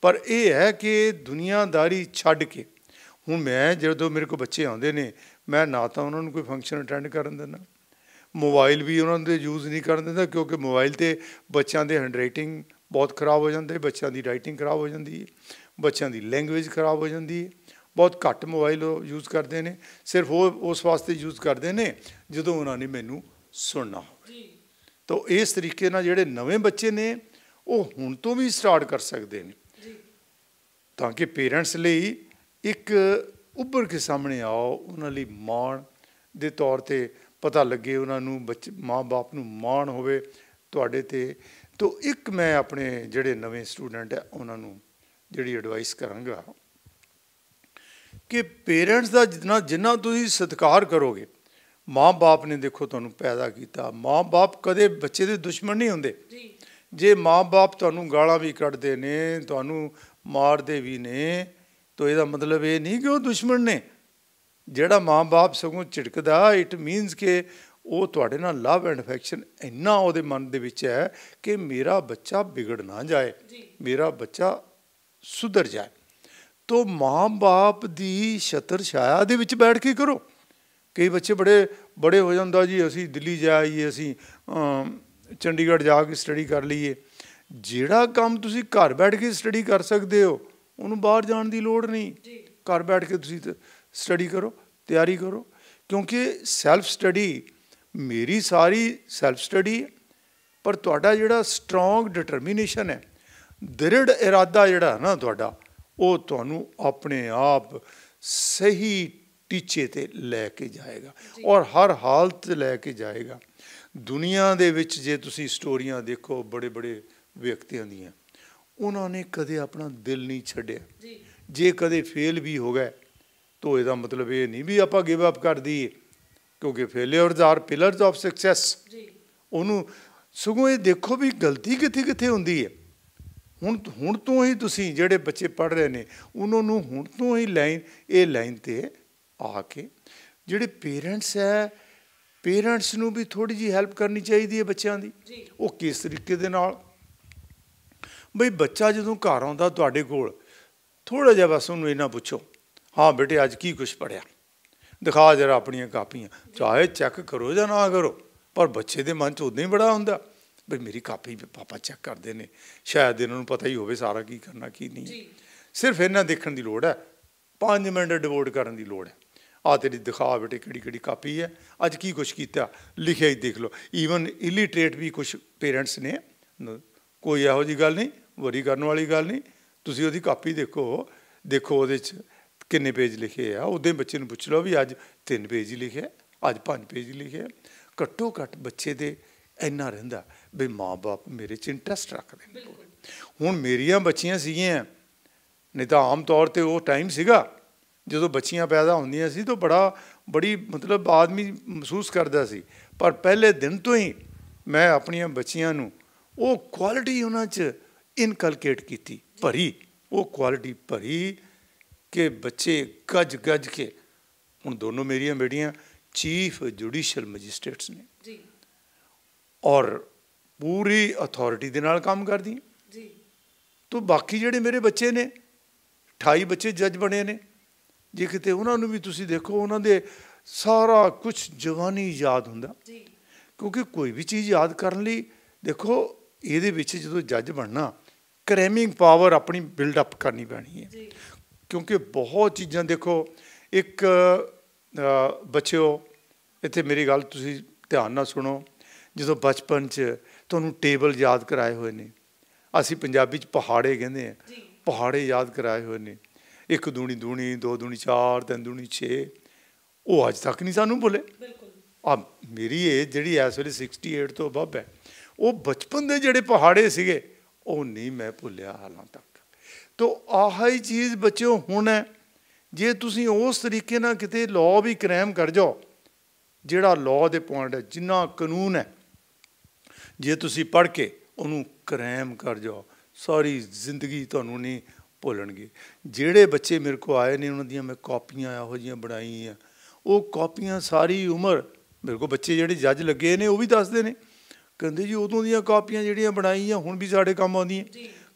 ਪਰ ਇਹ ਹੈ ਕਿ ਦੁਨੀਆਦਾਰੀ ਛੱਡ ਕੇ ਹੁਣ ਮੈਂ ਜਦੋਂ ਮੇਰੇ ਕੋਲ ਬੱਚੇ ਆਉਂਦੇ ਨੇ, ਮੈਂ ਨਾ ਤਾਂ ਉਹਨਾਂ ਨੂੰ ਕੋਈ ਫੰਕਸ਼ਨ ਅਟੈਂਡ ਕਰਨ ਦਿੰਦਾ, ਮੋਬਾਈਲ ਵੀ ਉਹਨਾਂ ਦੇ ਯੂਜ਼ ਨਹੀਂ ਕਰਨ ਦਿੰਦਾ, ਕਿਉਂਕਿ ਮੋਬਾਈਲ 'ਤੇ ਬੱਚਿਆਂ ਦੇ ਹੈਂਡਰਾਈਟਿੰਗ ਬਹੁਤ ਖਰਾਬ ਹੋ ਜਾਂਦੇ, ਬੱਚਿਆਂ ਦੀ ਰਾਈਟਿੰਗ ਖਰਾਬ ਹੋ ਜਾਂਦੀ ਹੈ, ਬੱਚਿਆਂ ਦੀ ਲੈਂਗੁਏਜ ਖਰਾਬ ਹੋ ਜਾਂਦੀ ਹੈ। ਬਹੁਤ ਘੱਟ ਮੋਬਾਈਲ ਯੂਜ਼ ਕਰਦੇ ਨੇ। ਸਿਰਫ ਉਹ ਉਸ ਵਾਸਤੇ ਯੂਜ਼ ਕਰਦੇ ਨੇ ਜਦੋਂ ਉਹਨਾਂ ਨੇ ਮੈਨੂੰ ਸੁਣਨਾ ਹੋਵੇ। ਤਾਂ ਇਸ ਤਰੀਕੇ ਨਾਲ ਜਿਹੜੇ ਨਵੇਂ ਬੱਚੇ ਨੇ ਉਹ ਹੁਣ ਤੋਂ ਵੀ ਸਟਾਰਟ ਕਰ ਸਕਦੇ ਨੇ, ਤਾਂ ਕਿ ਪੇਰੈਂਟਸ ਲਈ ਇੱਕ ਉੱਭਰ ਕੇ ਸਾਹਮਣੇ ਆਓ, ਉਹਨਾਂ ਲਈ ਮਾਣ ਦੇ ਤੌਰ 'ਤੇ ਪਤਾ ਲੱਗੇ ਉਹਨਾਂ ਨੂੰ, ਮਾਂ ਬਾਪ ਨੂੰ ਮਾਣ ਹੋਵੇ ਤੁਹਾਡੇ 'ਤੇ। ਤਾਂ ਇੱਕ ਮੈਂ ਆਪਣੇ ਜਿਹੜੇ ਨਵੇਂ ਸਟੂਡੈਂਟ ਹੈ ਉਹਨਾਂ ਨੂੰ ਜਿਹੜੀ ਐਡਵਾਈਸ ਕਰਾਂਗਾ ਕਿ ਪੇਰੈਂਟਸ ਦਾ ਜਿੰਨਾ ਤੁਸੀਂ ਸਤਿਕਾਰ ਕਰੋਗੇ, ਮਾਂ ਬਾਪ ਨੇ ਦੇਖੋ ਤੁਹਾਨੂੰ ਪੈਦਾ ਕੀਤਾ, ਮਾਂ ਬਾਪ ਕਦੇ ਬੱਚੇ ਦੇ ਦੁਸ਼ਮਣ ਨਹੀਂ ਹੁੰਦੇ। ਜੇ ਮਾਂ ਬਾਪ ਤੁਹਾਨੂੰ ਗਾਲਾਂ ਵੀ ਕੱਢਦੇ ਨੇ, ਤੁਹਾਨੂੰ ਮਾਰਦੇ ਵੀ ਨੇ, ਤਾਂ ਇਹਦਾ ਮਤਲਬ ਇਹ ਨਹੀਂ ਕਿ ਉਹ ਦੁਸ਼ਮਣ ਨੇ। ਜਿਹੜਾ ਮਾਂ ਬਾਪ ਸਗੋਂ ਝਿੜਕਦਾ, ਇਟ ਮੀਨਸ ਕਿ ਉਹ ਤੁਹਾਡੇ ਨਾਲ ਲਵ ਐਂਡ ਅਫੈਕਸ਼ਨ ਇੰਨਾ ਉਹਦੇ ਮਨ ਦੇ ਵਿੱਚ ਹੈ ਕਿ ਮੇਰਾ ਬੱਚਾ ਵਿਗੜ ਨਾ ਜਾਏ, ਮੇਰਾ ਬੱਚਾ ਸੁਧਰ ਜਾਏ। ਤੋ ਮਾਂ ਬਾਪ ਦੀ ਛਤਰ ਛਾਇਆ ਦੇ ਵਿੱਚ ਬੈਠ ਕੇ ਕਰੋ। ਕਈ ਬੱਚੇ ਬੜੇ ਹੋ ਜਾਂਦਾ ਜੀ, ਅਸੀਂ ਦਿੱਲੀ ਜਾ ਆਈਏ, ਅਸੀਂ ਚੰਡੀਗੜ੍ਹ ਜਾ ਕੇ ਸਟੱਡੀ ਕਰ ਲਈਏ। ਜਿਹੜਾ ਕੰਮ ਤੁਸੀਂ ਘਰ ਬੈਠ ਕੇ ਸਟੱਡੀ ਕਰ ਸਕਦੇ ਹੋ ਉਹਨੂੰ ਬਾਹਰ ਜਾਣ ਦੀ ਲੋੜ ਨਹੀਂ। ਘਰ ਬੈਠ ਕੇ ਤੁਸੀਂ ਸਟੱਡੀ ਕਰੋ, ਤਿਆਰੀ ਕਰੋ, ਕਿਉਂਕਿ ਸੈਲਫ ਸਟੱਡੀ, ਮੇਰੀ ਸਾਰੀ ਸੈਲਫ ਸਟੱਡੀ ਹੈ, ਪਰ ਤੁਹਾਡਾ ਜਿਹੜਾ ਸਟਰੋਂਗ ਡਿਟਰਮੀਨੇਸ਼ਨ ਹੈ, ਦ੍ਰਿੜ ਇਰਾਦਾ ਜਿਹੜਾ ਨਾ ਤੁਹਾਡਾ, ਉਹ ਤੁਹਾਨੂੰ ਆਪਣੇ ਆਪ ਸਹੀ ਟੀਚੇ 'ਤੇ ਲੈ ਕੇ ਜਾਏਗਾ ਔਰ ਹਰ ਹਾਲਤ 'ਚ ਲੈ ਕੇ ਜਾਏਗਾ। ਦੁਨੀਆ ਦੇ ਵਿੱਚ ਜੇ ਤੁਸੀਂ ਸਟੋਰੀਆਂ ਦੇਖੋ ਬੜੇ ਵਿਅਕਤੀਆਂ ਦੀਆਂ, ਉਹਨਾਂ ਨੇ ਕਦੇ ਆਪਣਾ ਦਿਲ ਨਹੀਂ ਛੱਡਿਆ। ਜੇ ਕਦੇ ਫੇਲ ਵੀ ਹੋ ਗਏ ਤਾਂ ਇਹਦਾ ਮਤਲਬ ਇਹ ਨਹੀਂ ਵੀ ਆਪਾਂ ਗਿਵ ਅਪ ਕਰ ਦਈਏ, ਕਿਉਂਕਿ failures are pillars of success. ਉਹਨੂੰ ਸਗੋਂ ਇਹ ਦੇਖੋ ਵੀ ਗਲਤੀ ਕਿੱਥੇ ਹੁੰਦੀ ਹੈ। ਹੁਣ ਤੋਂ ਹੀ ਤੁਸੀਂ ਜਿਹੜੇ ਬੱਚੇ ਪੜ੍ਹ ਰਹੇ ਨੇ ਉਹਨਾਂ ਨੂੰ ਹੁਣ ਤੋਂ ਹੀ ਲਾਈਨ 'ਤੇ ਆ ਕੇ ਜਿਹੜੇ ਪੇਰੈਂਟਸ ਹੈ, ਪੇਰੈਂਟਸ ਨੂੰ ਵੀ ਥੋੜ੍ਹੀ ਜਿਹੀ ਹੈਲਪ ਕਰਨੀ ਚਾਹੀਦੀ ਹੈ ਬੱਚਿਆਂ ਦੀ। ਉਹ ਕਿਸ ਤਰੀਕੇ ਦੇ ਨਾਲ, ਬਈ ਬੱਚਾ ਜਦੋਂ ਘਰ ਆਉਂਦਾ ਤੁਹਾਡੇ ਕੋਲ, ਥੋੜ੍ਹਾ ਜਿਹਾ ਬਸ ਉਹਨੂੰ ਇੰਨਾ ਪੁੱਛੋ, ਹਾਂ ਬੇਟੇ ਅੱਜ ਕੀ ਕੁਛ ਪੜ੍ਹਿਆ, ਦਿਖਾ ਜਰਾ ਆਪਣੀਆਂ ਕਾਪੀਆਂ, ਚਾਹੇ ਚੈੱਕ ਕਰੋ ਜਾਂ ਨਾ ਕਰੋ, ਪਰ ਬੱਚੇ ਦੇ ਮਨ 'ਚ ਉੱਦਾਂ ਹੀ ਬੜਾ ਹੁੰਦਾ ਬਈ ਮੇਰੀ ਕਾਪੀ ਪਾਪਾ ਚੈੱਕ ਕਰਦੇ ਨੇ, ਸ਼ਾਇਦ ਇਹਨਾਂ ਨੂੰ ਪਤਾ ਹੀ ਹੋਵੇ ਸਾਰਾ ਕੀ ਕਰਨਾ ਕੀ ਨਹੀਂ। ਸਿਰਫ ਇਹਨਾਂ ਦੇਖਣ ਦੀ ਲੋੜ ਹੈ, 5 ਮਿੰਟ ਡਿਵੋਟ ਕਰਨ ਦੀ ਲੋੜ ਹੈ। ਆਹ ਤੇਰੀ ਦਿਖਾ ਬੇਟੇ ਕਿਹੜੀ ਕਾਪੀ ਹੈ, ਅੱਜ ਕੀ ਕੁਛ ਕੀਤਾ, ਲਿਖਿਆ ਹੀ ਦੇਖ ਲਓ। ਈਵਨ ਇਲੀਟਰੇਟ ਵੀ ਕੁਛ ਪੇਰੈਂਟਸ ਨੇ, ਕੋਈ ਇਹੋ ਜਿਹੀ ਗੱਲ ਨਹੀਂ, ਵਰੀ ਕਰਨ ਵਾਲੀ ਗੱਲ ਨਹੀਂ। ਤੁਸੀਂ ਉਹਦੀ ਕਾਪੀ ਦੇਖੋ ਉਹਦੇ 'ਚ ਕਿੰਨੇ ਪੇਜ ਲਿਖੇ ਆ। ਉੱਦਾਂ ਬੱਚੇ ਨੂੰ ਪੁੱਛ ਲਓ ਵੀ ਅੱਜ 3 ਪੇਜ ਹੀ ਲਿਖਿਆ, ਅੱਜ 5 ਪੇਜ ਹੀ ਲਿਖਿਆ। ਘੱਟੋ ਘੱਟ ਬੱਚੇ ਦੇ ਇੰਨਾ ਰਹਿੰਦਾ ਵੀ ਮਾਂ ਬਾਪ ਮੇਰੇ 'ਚ ਇੰਟਰਸਟ ਰੱਖਦੇ ਨੇ। ਹੁਣ ਮੇਰੀਆਂ ਬੱਚੀਆਂ ਸੀਗੀਆਂ, ਨਹੀਂ ਤਾਂ ਆਮ ਤੌਰ 'ਤੇ ਉਹ ਟਾਈਮ ਸੀਗਾ ਜਦੋਂ ਬੱਚੀਆਂ ਪੈਦਾ ਹੁੰਦੀਆਂ ਸੀ ਤਾਂ ਬੜੀ ਮਤਲਬ ਆਦਮੀ ਮਹਿਸੂਸ ਕਰਦਾ ਸੀ। ਪਰ ਪਹਿਲੇ ਦਿਨ ਤੋਂ ਹੀ ਮੈਂ ਆਪਣੀਆਂ ਬੱਚੀਆਂ ਨੂੰ ਉਹ ਕੁਆਲਿਟੀ ਉਹਨਾਂ 'ਚ ਇਨਕਲਕੇਟ ਕੀਤੀ, ਭਰੀ, ਉਹ ਕੁਆਲਿਟੀ ਭਰੀ ਕਿ ਬੱਚੇ ਗੱਜ ਗੱਜ ਕੇ, ਹੁਣ ਦੋਨੋਂ ਮੇਰੀਆਂ ਬੇਟੀਆਂ ਚੀਫ ਜੁਡੀਸ਼ੀਅਲ ਮੈਜਿਸਟ੍ਰੇਟਸ ਨੇ ਜੀ, ਔਰ ਪੂਰੀ ਅਥਾਰਟੀ ਦੇ ਨਾਲ ਕੰਮ ਕਰਦੀਆਂ ਜੀ। ਤੋ ਬਾਕੀ ਜਿਹੜੇ ਮੇਰੇ ਬੱਚੇ ਨੇ 28 ਬੱਚੇ ਜੱਜ ਬਣੇ ਨੇ, ਜੇ ਕਿਤੇ ਉਹਨਾਂ ਨੂੰ ਵੀ ਤੁਸੀਂ ਦੇਖੋ, ਉਹਨਾਂ ਦੇ ਸਾਰਾ ਕੁਛ ਜਵਾਨੀ ਯਾਦ ਹੁੰਦਾ ਜੀ। ਕਿਉਂਕਿ ਕੋਈ ਵੀ ਚੀਜ਼ ਯਾਦ ਕਰਨ ਲਈ ਦੇਖੋ ਇਹਦੇ ਵਿੱਚ ਜਦੋਂ ਜੱਜ ਬਣਨਾ ਕਰੈਮਿੰਗ ਪਾਵਰ ਆਪਣੀ ਬਿਲਡ ਅਪ ਕਰਨੀ ਪੈਣੀ ਹੈ ਜੀ। ਕਿਉਂਕਿ ਬਹੁਤ ਚੀਜ਼ਾਂ ਦੇਖੋ, ਇੱਕ ਬੱਚਿਓ ਇੱਥੇ ਮੇਰੀ ਗੱਲ ਤੁਸੀਂ ਧਿਆਨ ਨਾਲ ਸੁਣੋ, ਜਦੋਂ ਬਚਪਨ 'ਚ ਤੁਹਾਨੂੰ ਟੇਬਲ ਯਾਦ ਕਰਾਏ ਹੋਏ ਨੇ, ਅਸੀਂ ਪੰਜਾਬੀ 'ਚ ਪਹਾੜੇ ਕਹਿੰਦੇ ਹਾਂ, ਪਹਾੜੇ ਯਾਦ ਕਰਾਏ ਹੋਏ ਨੇ, 1 ਦੂਣੀ ਦੂਣੀ, 2 ਦੂਣੀ 4, 3 ਦੂਣੀ 6, ਉਹ ਅੱਜ ਤੱਕ ਨਹੀਂ ਸਾਨੂੰ ਭੁੱਲੇ। ਆ ਮੇਰੀ ਏਜ ਜਿਹੜੀ ਇਸ ਵੇਲੇ 68 ਤੋਂ ਅਬਵ ਹੈ, ਉਹ ਬਚਪਨ ਦੇ ਜਿਹੜੇ ਪਹਾੜੇ ਸੀਗੇ ਉਹ ਨਹੀਂ ਮੈਂ ਭੁੱਲਿਆ ਹਾਲਾਂ ਤੱਕ। ਤੋ ਆਹੀ ਚੀਜ਼ ਬੱਚਿਓ ਹੁਣ ਹੈ, ਜੇ ਤੁਸੀਂ ਉਸ ਤਰੀਕੇ ਨਾਲ ਕਿਤੇ ਲਾਅ ਵੀ ਕ੍ਰਾਈਮ ਕਰ ਜਾਓ, ਜਿਹੜਾ ਲਾਅ ਦੇ ਪੁਆਇੰਟ ਹੈ, ਜਿੰਨਾ ਕਾਨੂੰਨ ਹੈ, ਜੇ ਤੁਸੀਂ ਪੜ੍ਹ ਕੇ ਉਹਨੂੰ ਕ੍ਰਾਈਮ ਕਰ ਜਾਓ, ਸਾਰੀ ਜ਼ਿੰਦਗੀ ਤੁਹਾਨੂੰ ਨਹੀਂ ਭੁੱਲਣਗੇ। ਜਿਹੜੇ ਬੱਚੇ ਮੇਰੇ ਕੋਲ ਆਏ ਨੇ ਉਹਨਾਂ ਦੀਆਂ ਮੈਂ ਕਾਪੀਆਂ ਇਹੋ ਜਿਹੀਆਂ ਬਣਾਈਆਂ, ਉਹ ਕਾਪੀਆਂ ਸਾਰੀ ਉਮਰ ਮੇਰੇ ਕੋਲ ਬੱਚੇ ਜਿਹੜੇ ਜੱਜ ਲੱਗੇ ਨੇ ਉਹ ਵੀ ਦੱਸਦੇ ਨੇ, ਕਹਿੰਦੇ ਜੀ ਉਦੋਂ ਦੀਆਂ ਕਾਪੀਆਂ ਜਿਹੜੀਆਂ ਬਣਾਈਆਂ ਹੁਣ ਵੀ ਸਾਡੇ ਕੰਮ ਆਉਂਦੀਆਂ।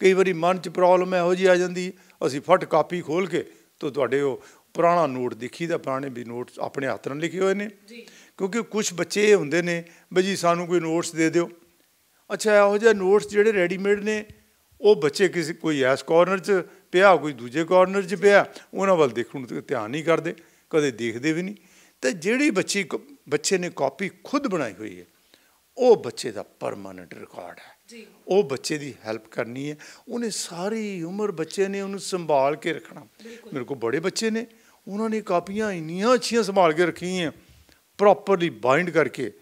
ਕਈ ਵਾਰੀ ਮਨ 'ਚ ਪ੍ਰੋਬਲਮ ਇਹੋ ਜਿਹੀ ਆ ਜਾਂਦੀ, ਅਸੀਂ ਫਟ ਕਾਪੀ ਖੋਲ੍ਹ ਕੇ ਤਾਂ ਤੁਹਾਡੇ ਉਹ ਪੁਰਾਣਾ ਨੋਟ ਦੇਖੀ ਦਾ, ਪੁਰਾਣੇ ਵੀ ਨੋਟ ਆਪਣੇ ਹੱਥ ਨਾਲ ਲਿਖੇ ਹੋਏ ਨੇ। ਕਿਉਂਕਿ ਕੁਛ ਬੱਚੇ ਇਹ ਹੁੰਦੇ ਨੇ ਬਈ ਜੀ ਸਾਨੂੰ ਕੋਈ ਨੋਟਸ ਦੇ ਦਿਓ, ਅੱਛਾ ਇਹੋ ਜਿਹੇ ਨੋਟਸ ਜਿਹੜੇ ਰੈਡੀਮੇਡ ਨੇ ਉਹ ਬੱਚੇ ਕਿਸੇ ਕੋਈ ਇਸ ਕਾਰਨਰ 'ਚ ਪਿਆ, ਕੋਈ ਦੂਜੇ ਕਾਰਨਰ 'ਚ ਪਿਆ, ਉਹਨਾਂ ਵੱਲ ਦੇਖਣ ਨੂੰ ਧਿਆਨ ਨਹੀਂ ਕਰਦੇ, ਕਦੇ ਦੇਖਦੇ ਵੀ ਨਹੀਂ। ਅਤੇ ਜਿਹੜੀ ਬੱਚੇ ਨੇ ਕਾਪੀ ਖੁਦ ਬਣਾਈ ਹੋਈ ਹੈ, ਉਹ ਬੱਚੇ ਦਾ ਪਰਮਾਨੈਂਟ ਰਿਕਾਰਡ ਹੈ, ਉਹ ਬੱਚੇ ਦੀ ਹੈਲਪ ਕਰਨੀ ਹੈ, ਉਹਨੇ ਸਾਰੀ ਉਮਰ ਬੱਚੇ ਨੇ ਉਹਨੂੰ ਸੰਭਾਲ ਕੇ ਰੱਖਣਾ। ਮੇਰੇ ਕੋਲ ਬੜੇ ਬੱਚੇ ਨੇ, ਉਹਨਾਂ ਨੇ ਕਾਪੀਆਂ ਇੰਨੀਆਂ ਅੱਛੀਆਂ ਸੰਭਾਲ ਕੇ ਰੱਖੀਆਂ, ਪ੍ਰੋਪਰਲੀ ਬਾਈਂਡ ਕਰਕੇ।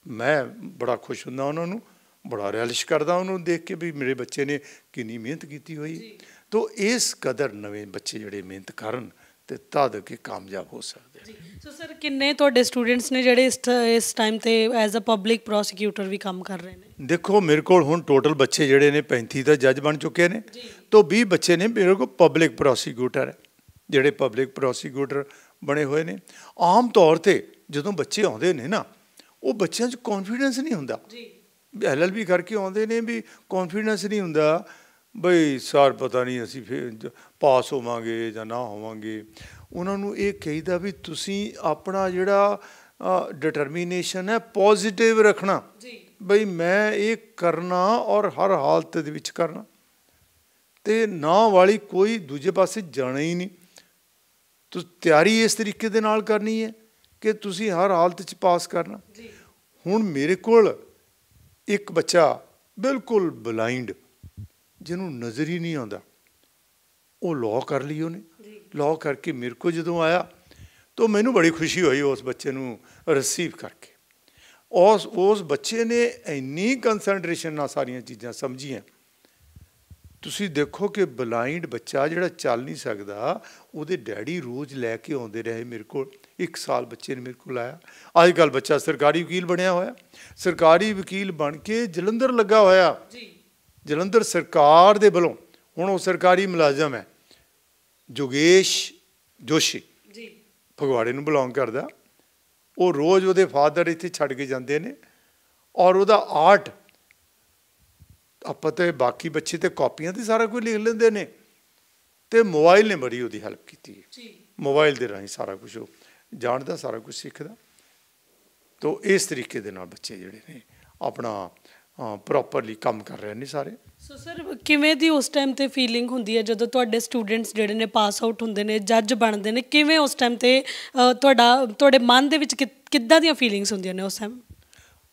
ਮੈਂ ਬੜਾ ਖੁਸ਼ ਹੁੰਦਾ ਉਹਨਾਂ ਨੂੰ, ਬੜਾ ਰਿਲਿਸ਼ ਕਰਦਾ ਉਹਨੂੰ ਦੇਖ ਕੇ ਵੀ ਮੇਰੇ ਬੱਚੇ ਨੇ ਕਿੰਨੀ ਮਿਹਨਤ ਕੀਤੀ ਹੋਈ। ਤੋ ਇਸ ਕਦਰ ਨਵੇਂ ਬੱਚੇ ਜਿਹੜੇ ਮਿਹਨਤ ਕਰਨ ਤੇ ਤਦ ਕੇ ਕਾਮਯਾਬ ਹੋ ਸਕਦੇ। ਸੋ ਸਰ ਕਿੰਨੇ ਤੁਹਾਡੇ ਸਟੂਡੈਂਟਸ ਨੇ ਜਿਹੜੇ ਇਸ ਟਾਈਮ ਤੇ ਐਜ਼ ਅ ਪਬਲਿਕ ਪ੍ਰੋਸੀਕਿਊਟਰ ਵੀ ਕੰਮ ਕਰ ਰਹੇ ਨੇ? ਦੇਖੋ ਮੇਰੇ ਕੋਲ ਹੁਣ ਟੋਟਲ ਬੱਚੇ ਜਿਹੜੇ ਨੇ 35 ਤਾਂ ਜੱਜ ਬਣ ਚੁੱਕੇ ਨੇ, ਤੋਂ 20 ਬੱਚੇ ਨੇ ਮੇਰੇ ਕੋਲ ਪਬਲਿਕ ਪ੍ਰੋਸੀਕਿਊਟਰ ਹੈ, ਜਿਹੜੇ ਪਬਲਿਕ ਪ੍ਰੋਸੀਕਿਊਟਰ ਬਣੇ ਹੋਏ ਨੇ। ਆਮ ਤੌਰ 'ਤੇ ਜਦੋਂ ਬੱਚੇ ਆਉਂਦੇ ਨੇ ਨਾ, ਉਹ ਬੱਚਿਆਂ 'ਚ ਕੌਨਫੀਡੈਂਸ ਨਹੀਂ ਹੁੰਦਾ, LLB ਕਰਕੇ ਆਉਂਦੇ ਨੇ ਵੀ ਕੌਨਫੀਡੈਂਸ ਨਹੀਂ ਹੁੰਦਾ ਬਈ ਸਰ ਪਤਾ ਨਹੀਂ ਅਸੀਂ ਫਿਰ ਪਾਸ ਹੋਵਾਂਗੇ ਜਾਂ ਨਾ ਹੋਵਾਂਗੇ। ਉਹਨਾਂ ਨੂੰ ਇਹ ਕਹੀਦਾ ਵੀ ਤੁਸੀਂ ਆਪਣਾ ਜਿਹੜਾ ਡਿਟਰਮੀਨੇਸ਼ਨ ਹੈ ਪੋਜ਼ੀਟਿਵ ਰੱਖਣਾ, ਬਈ ਮੈਂ ਇਹ ਕਰਨਾ ਔਰ ਹਰ ਹਾਲਤ ਦੇ ਵਿੱਚ ਕਰਨਾ, ਅਤੇ ਨਾ ਵਾਲੀ ਕੋਈ ਦੂਜੇ ਪਾਸੇ ਜਾਣਾ ਹੀ ਨਹੀਂ। ਤੁਸੀਂ ਤਿਆਰੀ ਇਸ ਤਰੀਕੇ ਦੇ ਨਾਲ ਕਰਨੀ ਹੈ ਕਿ ਤੁਸੀਂ ਹਰ ਹਾਲਤ 'ਚ ਪਾਸ ਕਰਨਾ। ਹੁਣ ਮੇਰੇ ਕੋਲ ਇੱਕ ਬੱਚਾ ਬਿਲਕੁਲ ਬਲਾਈਂਡ, ਜਿਹਨੂੰ ਨਜ਼ਰ ਹੀ ਨਹੀਂ ਆਉਂਦਾ, ਉਹ ਲਾਅ ਕਰ ਲਈ ਉਹਨੇ। ਲਾਅ ਕਰਕੇ ਮੇਰੇ ਕੋਲ ਜਦੋਂ ਆਇਆ ਤਾਂ ਮੈਨੂੰ ਬੜੀ ਖੁਸ਼ੀ ਹੋਈ ਉਸ ਬੱਚੇ ਨੂੰ ਰਿਸੀਵ ਕਰਕੇ। ਉਸ ਬੱਚੇ ਨੇ ਇੰਨੀ ਕੰਸੈਂਟਰੇਸ਼ਨ ਨਾਲ ਸਾਰੀਆਂ ਚੀਜ਼ਾਂ ਸਮਝੀਆਂ। ਤੁਸੀਂ ਦੇਖੋ ਕਿ ਬਲਾਈਂਡ ਬੱਚਾ ਜਿਹੜਾ ਚੱਲ ਨਹੀਂ ਸਕਦਾ, ਉਹਦੇ ਡੈਡੀ ਰੋਜ਼ ਲੈ ਕੇ ਆਉਂਦੇ ਰਹੇ ਮੇਰੇ ਕੋਲ। 1 ਸਾਲ ਬੱਚੇ ਨੇ ਮੇਰੇ ਕੋਲ ਆਇਆ। ਅੱਜ ਕੱਲ੍ਹ ਬੱਚਾ ਸਰਕਾਰੀ ਵਕੀਲ ਬਣਿਆ ਹੋਇਆ, ਸਰਕਾਰੀ ਵਕੀਲ ਬਣ ਕੇ ਜਲੰਧਰ ਲੱਗਾ ਹੋਇਆ, ਜਲੰਧਰ ਸਰਕਾਰ ਦੇ ਵੱਲੋਂ। ਹੁਣ ਉਹ ਸਰਕਾਰੀ ਮੁਲਾਜ਼ਮ ਹੈ, ਯੋਗੇਸ਼ ਜੋਸ਼ੀ, ਫਗਵਾੜੇ ਨੂੰ ਬਿਲੋਂਗ ਕਰਦਾ। ਉਹ ਰੋਜ਼ ਉਹਦੇ ਫਾਦਰ ਇੱਥੇ ਛੱਡ ਕੇ ਜਾਂਦੇ ਨੇ, ਔਰ ਉਹਦਾ ਆਰਟ ਆਪਾਂ ਤਾਂ ਬਾਕੀ ਬੱਚੇ ਤਾਂ ਕਾਪੀਆਂ 'ਤੇ ਸਾਰਾ ਕੁਝ ਲਿਖ ਲੈਂਦੇ ਨੇ, ਅਤੇ ਮੋਬਾਈਲ ਨੇ ਬੜੀ ਉਹਦੀ ਹੈਲਪ ਕੀਤੀ ਹੈ। ਮੋਬਾਈਲ ਦੇ ਰਾਹੀਂ ਸਾਰਾ ਕੁਛ ਉਹ ਜਾਣਦਾ, ਸਾਰਾ ਕੁਛ ਸਿੱਖਦਾ। ਤੋ ਇਸ ਤਰੀਕੇ ਦੇ ਨਾਲ ਬੱਚੇ ਜਿਹੜੇ ਨੇ ਆਪਣਾ ਪ੍ਰੋਪਰਲੀ ਕੰਮ ਕਰ ਰਹੇ ਨੇ ਸਾਰੇ। ਸੋ ਸਰ ਕਿਵੇਂ ਦੀ ਉਸ ਟਾਈਮ 'ਤੇ ਫੀਲਿੰਗ ਹੁੰਦੀ ਹੈ ਜਦੋਂ ਤੁਹਾਡੇ ਸਟੂਡੈਂਟਸ ਜਿਹੜੇ ਨੇ ਪਾਸ ਆਊਟ ਹੁੰਦੇ ਨੇ, ਜੱਜ ਬਣਦੇ ਨੇ? ਕਿਵੇਂ ਉਸ ਟਾਈਮ 'ਤੇ ਤੁਹਾਡੇ ਮਨ ਦੇ ਵਿੱਚ ਕਿੱਦਾਂ ਦੀਆਂ ਫੀਲਿੰਗਸ ਹੁੰਦੀਆਂ ਨੇ ਉਸ ਟਾਈਮ?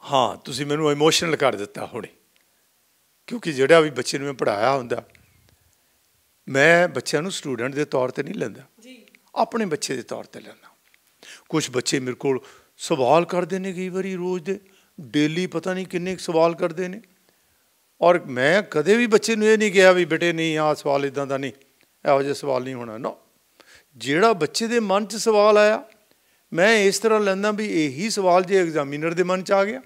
ਹਾਂ, ਤੁਸੀਂ ਮੈਨੂੰ ਇਮੋਸ਼ਨਲ ਕਰ ਦਿੱਤਾ ਹੁਣੇ, ਕਿਉਂਕਿ ਜਿਹੜਾ ਵੀ ਬੱਚੇ ਨੂੰ ਮੈਂ ਪੜ੍ਹਾਇਆ ਹੁੰਦਾ, ਮੈਂ ਬੱਚਿਆਂ ਨੂੰ ਸਟੂਡੈਂਟ ਦੇ ਤੌਰ 'ਤੇ ਨਹੀਂ ਲੈਂਦਾ, ਆਪਣੇ ਬੱਚੇ ਦੇ ਤੌਰ 'ਤੇ ਲੈਂਦਾ। ਕੁਛ ਬੱਚੇ ਮੇਰੇ ਕੋਲ ਸਵਾਲ ਕਰਦੇ ਨੇ, ਕਈ ਵਾਰੀ ਰੋਜ਼ ਦੇ ਡੇਲੀ ਪਤਾ ਨਹੀਂ ਕਿੰਨੇ ਸਵਾਲ ਕਰਦੇ ਨੇ। ਔਰ ਮੈਂ ਕਦੇ ਵੀ ਬੱਚੇ ਨੂੰ ਇਹ ਨਹੀਂ ਕਿਹਾ ਵੀ ਬੇਟੇ ਨਹੀਂ ਆਹ ਸਵਾਲ ਇੱਦਾਂ ਦਾ ਨਹੀਂ, ਇਹੋ ਜਿਹਾ ਸਵਾਲ ਨਹੀਂ ਹੋਣਾ। ਨਾ, ਜਿਹੜਾ ਬੱਚੇ ਦੇ ਮਨ 'ਚ ਸਵਾਲ ਆਇਆ ਮੈਂ ਇਸ ਤਰ੍ਹਾਂ ਲੈਂਦਾ ਵੀ ਇਹੀ ਸਵਾਲ ਜੇ ਐਗਜ਼ਾਮੀਨਰ ਦੇ ਮਨ 'ਚ ਆ ਗਿਆ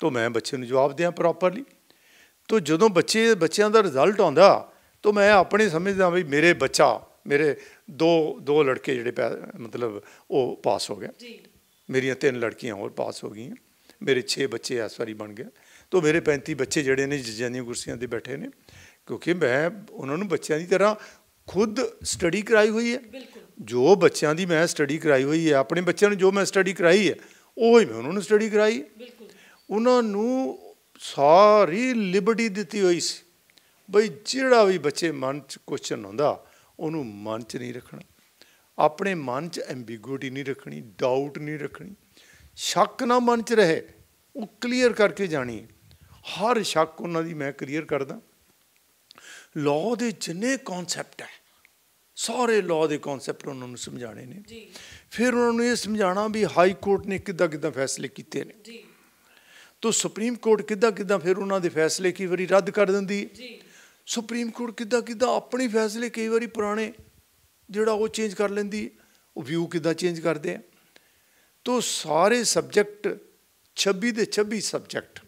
ਤਾਂ ਮੈਂ ਬੱਚੇ ਨੂੰ ਜਵਾਬ ਦਿਆਂ ਪ੍ਰੋਪਰਲੀ। ਤਾਂ ਜਦੋਂ ਬੱਚਿਆਂ ਦਾ ਰਿਜ਼ਲਟ ਆਉਂਦਾ ਤਾਂ ਮੈਂ ਆਪਣੇ ਸਮਝਦਾ ਵੀ ਮੇਰੇ ਦੋ ਲੜਕੇ ਜਿਹੜੇ ਮਤਲਬ ਉਹ ਪਾਸ ਹੋ ਗਏ, ਮੇਰੀਆਂ 3 ਲੜਕੀਆਂ ਹੋਰ ਪਾਸ ਹੋ ਗਈਆਂ, ਮੇਰੇ 6 ਬੱਚੇ ਇਸ ਵਾਰੀ ਬਣ ਗਏ। ਤਾਂ ਮੇਰੇ 35 ਬੱਚੇ ਜਿਹੜੇ ਨੇ ਜੱਜਾਂ ਦੀਆਂ ਕੁਰਸੀਆਂ 'ਤੇ ਬੈਠੇ ਨੇ, ਕਿਉਂਕਿ ਮੈਂ ਉਹਨਾਂ ਨੂੰ ਬੱਚਿਆਂ ਦੀ ਤਰ੍ਹਾਂ ਖੁਦ ਸਟੱਡੀ ਕਰਾਈ ਹੋਈ ਹੈ। ਜੋ ਬੱਚਿਆਂ ਦੀ ਮੈਂ ਸਟੱਡੀ ਕਰਾਈ ਹੋਈ ਹੈ, ਆਪਣੇ ਬੱਚਿਆਂ ਨੂੰ ਜੋ ਮੈਂ ਸਟੱਡੀ ਕਰਾਈ ਹੈ ਉਹ ਹੀ ਮੈਂ ਉਹਨਾਂ ਨੂੰ ਸਟੱਡੀ ਕਰਾਈ ਹੈ। ਉਹਨਾਂ ਨੂੰ ਸਾਰੀ ਲਿਬਰਟੀ ਦਿੱਤੀ ਹੋਈ ਸੀ ਬਈ ਜਿਹੜਾ ਵੀ ਬੱਚੇ ਮਨ 'ਚ ਕੁਐਸਚਨ ਆਉਂਦਾ ਉਹਨੂੰ ਮਨ 'ਚ ਨਹੀਂ ਰੱਖਣਾ, ਆਪਣੇ ਮਨ 'ਚ ਐਂਬੀਗੁਇਟੀ ਨਹੀਂ ਰੱਖਣੀ, ਡਾਊਟ ਨਹੀਂ ਰੱਖਣੀ, ਸ਼ੱਕ ਨਾ ਮਨ 'ਚ ਰਹੇ, ਉਹ ਕਲੀਅਰ ਕਰਕੇ ਜਾਣੀ। ਹਰ ਸ਼ੱਕ ਉਹਨਾਂ ਦੀ ਮੈਂ ਕਲੀਅਰ ਕਰਦਾ। ਲਾਅ ਦੇ ਜਿੰਨੇ ਕੌਨਸੈਪਟ ਹੈ ਸਾਰੇ ਲਾਅ ਦੇ ਕੌਨਸੈਪਟ ਉਹਨਾਂ ਨੂੰ ਸਮਝਾਉਣੇ ਨੇ। ਫਿਰ ਉਹਨਾਂ ਨੂੰ ਇਹ ਸਮਝਾਉਣਾ ਵੀ ਹਾਈ ਕੋਰਟ ਨੇ ਕਿੱਦਾਂ ਫੈਸਲੇ ਕੀਤੇ ਨੇ, ਤਾਂ ਸੁਪਰੀਮ ਕੋਰਟ ਕਿੱਦਾਂ ਫਿਰ ਉਹਨਾਂ ਦੇ ਫੈਸਲੇ ਕਈ ਵਾਰੀ ਰੱਦ ਕਰ ਦਿੰਦੀ ਹੈ। ਸੁਪਰੀਮ ਕੋਰਟ ਕਿੱਦਾਂ ਆਪਣੇ ਫੈਸਲੇ ਕਈ ਵਾਰੀ ਪੁਰਾਣੇ ਜਿਹੜਾ ਉਹ ਚੇਂਜ ਕਰ ਲੈਂਦੀ ਹੈ, ਉਹ ਵਿਊ ਕਿੱਦਾਂ ਚੇਂਜ ਕਰਦੇ ਆ। ਤਾਂ ਸਾਰੇ ਸਬਜੈਕਟ 26 ਦੇ 26 ਸਬਜੈਕਟ